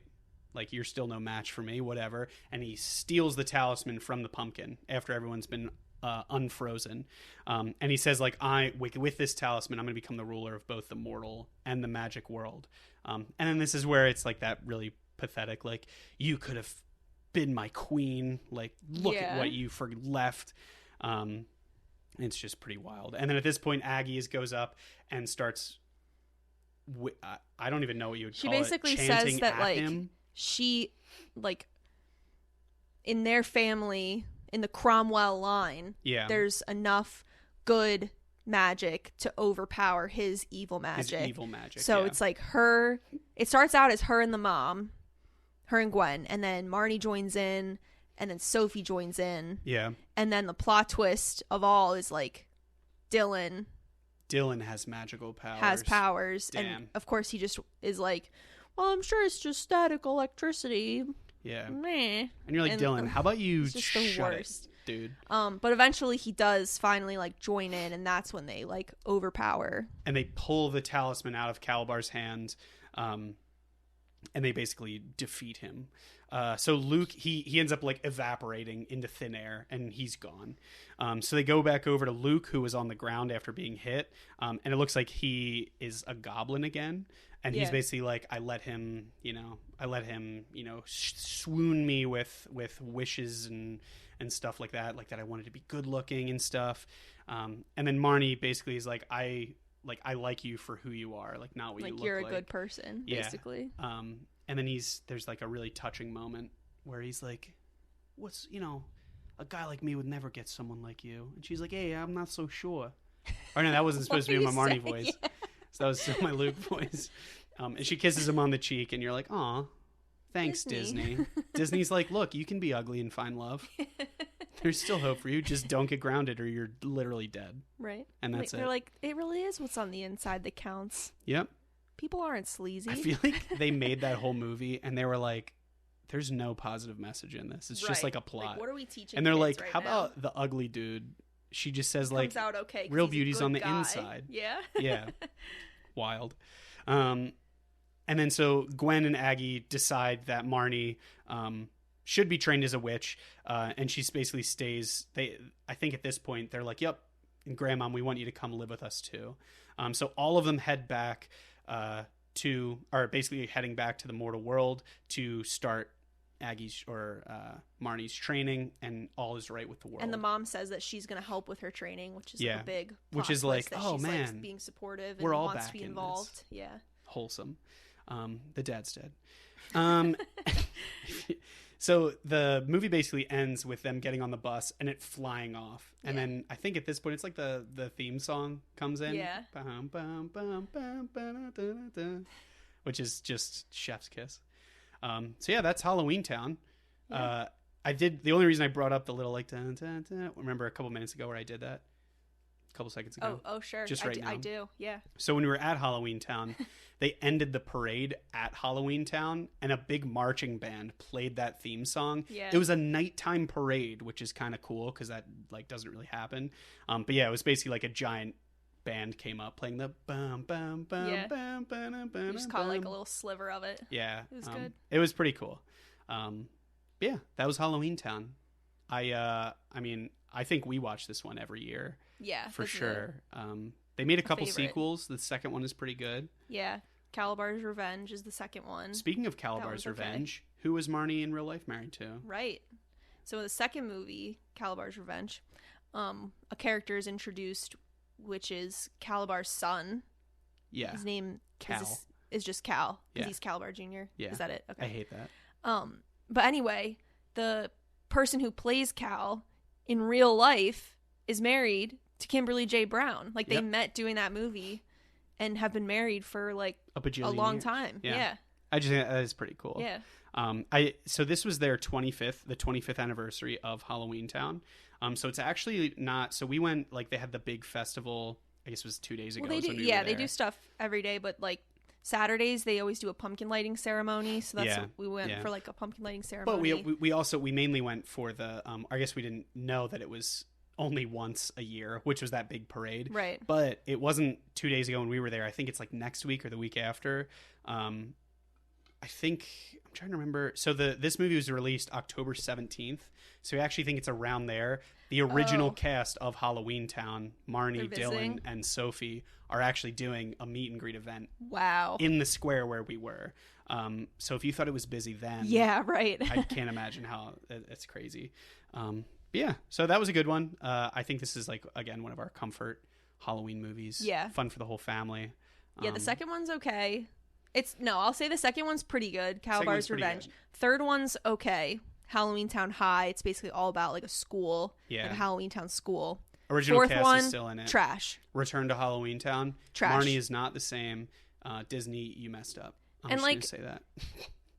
like, you're still no match for me, whatever. And he steals the talisman from the pumpkin after everyone's been unfrozen. And he says, like, with this talisman, I'm going to become the ruler of both the mortal and the magic world. And then this is where it's like that really pathetic, like, you could have been my queen. Like, look at what you left. It's just pretty wild. And then at this point, Aggie goes up and starts, I don't even know what you would call it. She basically says that, like, him. She, like, in their family, in the Cromwell line, there's enough good magic to overpower his evil magic. So it's like it starts out as her and the mom, her and Gwen, and then Marnie joins in, and then Sophie joins in. Yeah. And then the plot twist of all is, like, Dylan has magical powers. Damn. And, of course, he just is like, well, I'm sure it's just static electricity. Yeah. Meh. And you're like, Dylan, how about you just the worst, dude? But eventually he does finally, like, join in, and that's when they, like, overpower. And they pull the talisman out of Calabar's hands, and they basically defeat him. So Luke, he ends up, like, evaporating into thin air, and he's gone. So they go back over to Luke, who was on the ground after being hit, and it looks like he is a goblin again. And he's basically like, I let him, swoon me with wishes and stuff like that I wanted to be good looking and stuff. And then Marnie basically is like, I like you for who you are, like not what you look like. You're a good person, basically. And then there's like a really touching moment where he's like, what's, a guy like me would never get someone like you. And she's like, hey, I'm not so sure. Or no, that wasn't supposed to be my Marnie voice. Yeah. So that was still my Luke voice. And she kisses him on the cheek, and you're like, aw, thanks, Disney. Disney's like, look, you can be ugly and find love. There's still hope for you. Just don't get grounded or you're literally dead. Right. And that's it. They're like, it really is what's on the inside that counts. Yep. People aren't sleazy. I feel like they made that whole movie, and they were like, there's no positive message in this. It's just like a plot. Like, what are we teaching? And they're kids like, right how now? about the ugly dude? She just says like, comes out okay 'cause real he's a beauty's good on the guy. inside. Yeah. Yeah. Wild. And then so Gwen and Aggie decide that Marnie should be trained as a witch, and she basically stays. I think at this point they're like, "Yep, and Grandmom, we want you to come live with us too." So all of them head back are basically heading back to the mortal world to start Aggie's or Marnie's training, and all is right with the world. And the mom says that she's going to help with her training, which is like a big plot which is twist, like, that oh she's man, like being supportive and we're all wants back to be in involved. this. Yeah. Wholesome. The dad's dead. So the movie basically ends with them getting on the bus and it flying off. And then I think at this point it's like the theme song comes in. Yeah. Bum, bum, bum, bum, ba-da-da-da-da, which is just chef's kiss. So yeah, that's Halloweentown. Yeah. The only reason I brought up the little like dun, dun, dun, remember a couple minutes ago where I did that? A couple seconds ago. Oh, sure. Just right now. I do. Yeah. So when we were at Halloweentown, they ended the parade at Halloweentown, and a big marching band played that theme song. Yeah. It was a nighttime parade, which is kind of cool because that like doesn't really happen. But yeah, it was basically like a giant band came up playing the bum bum bum bum bum bum. You just caught like a little sliver of it. Yeah, it was good. It was pretty cool. Yeah, that was Halloweentown. I mean, I think we watch this one every year. Yeah, for sure. They made a couple favorite. sequels. The second one is pretty good. Yeah, Calabar's Revenge is the second one. Speaking of Calabar's Revenge, who was Marnie in real life married to? Right. So in the second movie, Calabar's Revenge, a character is introduced, which is Calabar's son. Yeah. His name Cal. is just Cal because Yeah. he's Calabar Jr. Yeah. Is that it? Okay. I hate that. But anyway, the person who plays Cal in real life is married to Kimberly J. Brown. Like they met doing that movie and have been married for like a long years. time. Yeah. I just think that is pretty cool. Yeah. So this was their 25th anniversary of Halloweentown. So it's actually not. So we went like they had the big festival. I guess it was 2 days ago. Well, they do. They do stuff every day, but like Saturdays they always do a pumpkin lighting ceremony. So that's what we went for, like a pumpkin lighting ceremony. But we mainly went for the. I guess we didn't know that it was only once a year, which was that big parade. Right. But it wasn't 2 days ago when we were there. I think it's like next week or the week after. I think I'm trying to remember. So this movie was released October 17th. So I actually think it's around there. The original cast of Halloweentown, Marnie, Dylan, and Sophie, are actually doing a meet and greet event. Wow. In the square where we were. So if you thought it was busy then, yeah, right. I can't imagine how it's crazy. But yeah, so that was a good one. I think this is like again one of our comfort Halloween movies. Yeah, fun for the whole family. Yeah, the second one's okay. I'll say the second one's pretty good. Calabar's Revenge. Third one's okay. Halloweentown High. It's basically all about like a school, like a Halloweentown school. Original Fourth cast one, is still in it. Trash. Return to Halloweentown. Trash. Marnie is not the same. Disney, you messed up. I'm and just like, gonna say that.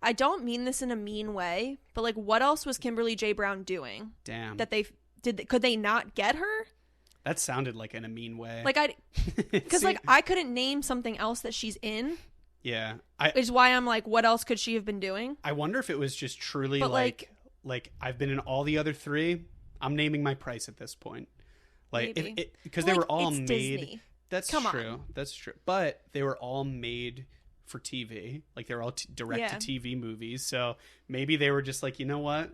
I don't mean this in a mean way, but like, what else was Kimberly J. Brown doing? Damn. That they did? Could they not get her? That sounded like in a mean way. Like because like I couldn't name something else that she's in. Yeah, which is why I'm like, what else could she have been doing? I wonder if it was just truly like I've been in all the other three. I'm naming my price at this point. Like because they were all made. Disney. That's true. That's true. But they were all made for TV. Like they were all direct to TV movies. So maybe they were just like, you know what?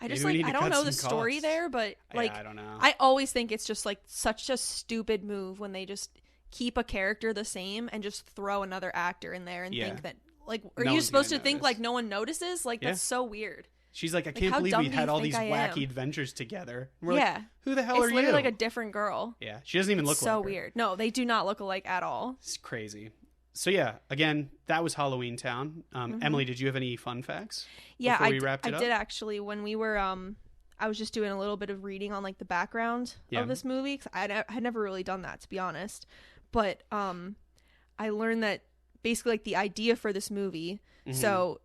I just I don't know the story there, but like I don't know. I always think it's just like such a stupid move when they just keep a character the same and just throw another actor in there and think that like are you supposed to think like no one notices? Like that's so weird. She's like, I can't believe we had all these wacky adventures together. We're like, who the hell are you? It's literally like a different girl. Yeah, she doesn't even look like her. So weird. No, they do not look alike at all. It's crazy. So yeah, again, that was Halloweentown. Emily, did you have any fun facts? Yeah, before we wrapped it up? I did actually. When we were, I was just doing a little bit of reading on like the background of this movie. 'Cause I had never really done that, to be honest. But I learned that basically like the idea for this movie. So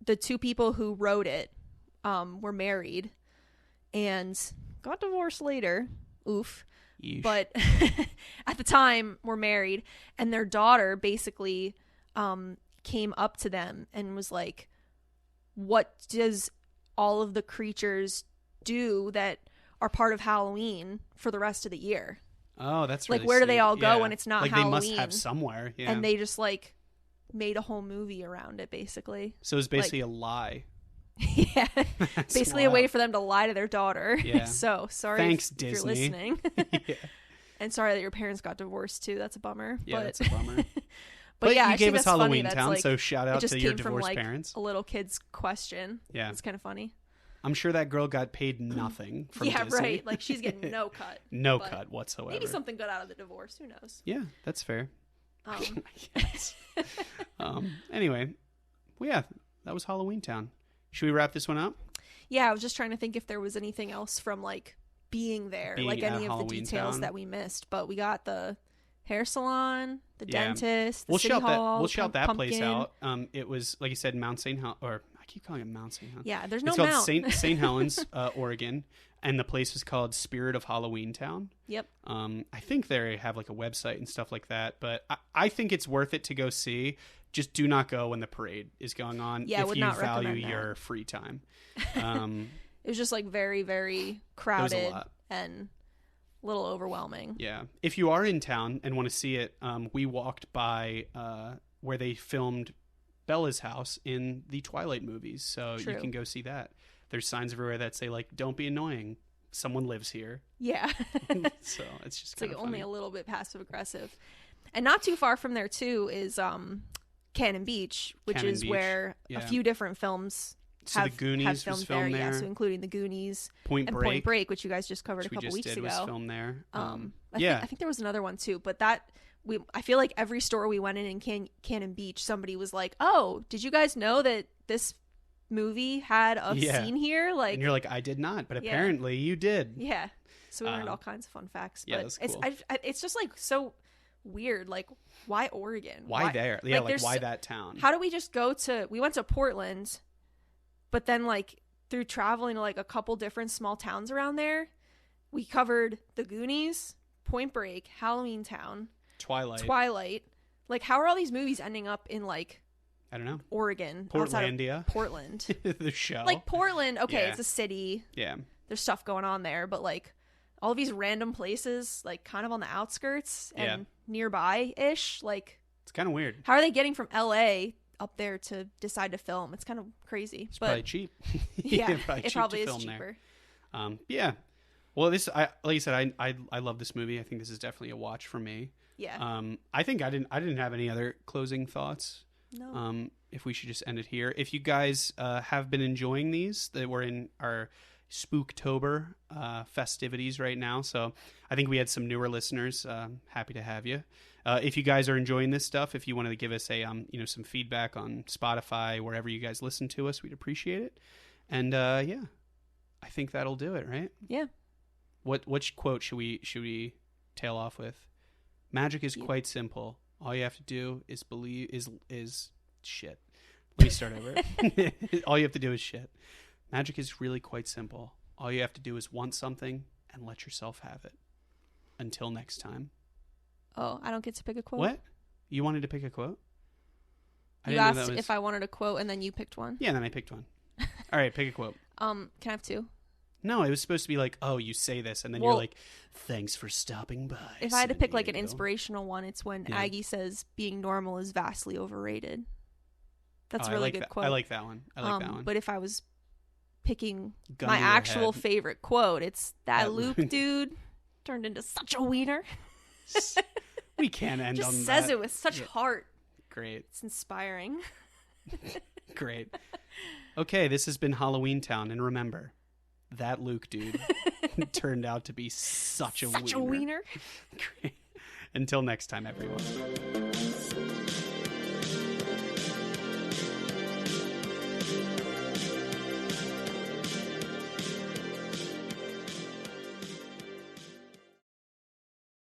the two people who wrote it were married and got divorced later. Oof. Yeesh. But at the time were married, and their daughter basically came up to them and was like, what does all of the creatures do that are part of Halloween for the rest of the year? Oh, that's like really where do they sweet. all go Yeah. when it's not like Halloween? They must have somewhere. Yeah. And they just like made a whole movie around it, basically. So it's basically a lie. Yeah, That's basically a wild. way for them to lie to their daughter. Yeah. So sorry. Thanks, if Disney. you're listening. Yeah. And sorry that your parents got divorced too. That's a bummer. Yeah, but, that's a bummer. but yeah, you I gave think us that's funny. Halloween That's Town, like, so shout it out just to your came from divorced like parents. a little kid's question. Yeah. It's kind of funny. I'm sure that girl got paid nothing from Yeah, Disney. right. Like she's getting no cut. No but cut whatsoever. Maybe something good out of the divorce. Who knows? Yeah, that's fair. Um, Yes. Anyway, well, yeah, that was Halloweentown. Should we wrap this one up? yeah, I was just trying to think if there was anything else from like being there, Being like at any of the details Halloweentown. that we missed. But we got the hair salon, the Yeah. dentist, the We'll city shout hall. that. We'll shout that place pumpkin. out. It was like you said, Mount St. Hel, or I keep calling it Mount St. Hel. Yeah, there's no It's called mount. St. Helens, Oregon, and the place is called Spirit of Halloweentown. Yep. I think they have like a website and stuff like that, but I think it's worth it to go see. Just do not go when the parade is going on Yeah, I if would you not value recommend that. your free time. It was just like very, very It was crowded a lot. and a little overwhelming. Yeah. If you are in town and want to see it, we walked by where they filmed Bella's house in the Twilight movies, so True. you can go see that. There's signs everywhere that say like, "Don't be annoying. Someone lives here." Yeah. So it's just It's kind like of only a little bit passive aggressive. And not too far from there too is Cannon Beach, which Cannon is Beach, where yeah. a few different films So have, the Goonies have was filmed filmed there. Yeah, there. so including the Goonies Point and Break, Point Break, which you guys just covered which a couple we just weeks did, ago. was filmed there. I think there was another one too, but I feel like every store we went in Cannon Beach, somebody was like, "Oh, did you guys know that this movie had a Yeah. scene here?" Like, and you're like, "I did not," but Yeah. apparently you did. yeah. So we learned all kinds of fun facts. yeah, But that's cool. it's just like so weird. Like, why Oregon? Why there? Yeah, like there's why that town? How do we just we went to Portland, but then like through traveling to like a couple different small towns around there, we covered the Goonies, Point Break, Halloweentown, Twilight. Like, how are all these movies ending up in like I don't know. Oregon, outside of Portlandia. Portland? The show. Like Portland, okay, Yeah. it's a city. Yeah. There's stuff going on there, but like all of these random places, like kind of on the outskirts and nearby-ish, like It's kind of weird. how are they getting from LA up there to decide to film? It's kind of crazy. It's but probably cheap. yeah, probably it cheap probably to is film cheaper. there. Yeah. Well, like you said, I love this movie. I think this is definitely a watch for me. Yeah. I think I didn't have any other closing thoughts. No. If we should just end it here. If you guys have been enjoying these, that we're in our Spooktober festivities right now, so I think we had some newer listeners. Happy to have you. If you guys are enjoying this stuff, if you wanted to give us a some feedback on Spotify, wherever you guys listen to us, we'd appreciate it. And yeah, I think that'll do it, right? Yeah. Which quote should we tail off with? Magic is quite simple. All you have to do is believe is shit. Let me start over. All you have to do is shit. Magic is really quite simple. All you have to do is want something and let yourself have it. Until next time. Oh, I don't get to pick a quote? What? You wanted to pick a quote? You asked if I wanted a quote and then you picked one. Yeah, and then I picked one. All right, pick a quote. Can I have two? No, it was supposed to be like, oh, you say this, and then you're like, thanks for stopping by. If I had to pick like an Diego." inspirational one, it's when Yeah. Aggie says being normal is vastly overrated. That's a I really like good that. quote. I like that one. I like that one. But if I was picking Gun my to your actual head. favorite quote, it's that That Luke dude turned into such a wiener. We can't end on Just that. says it with such Yeah. heart. Great. It's inspiring. Great. Okay, this has been Halloweentown, and remember, that Luke dude turned out to be such a Such a wiener. Great. Until next time, everyone.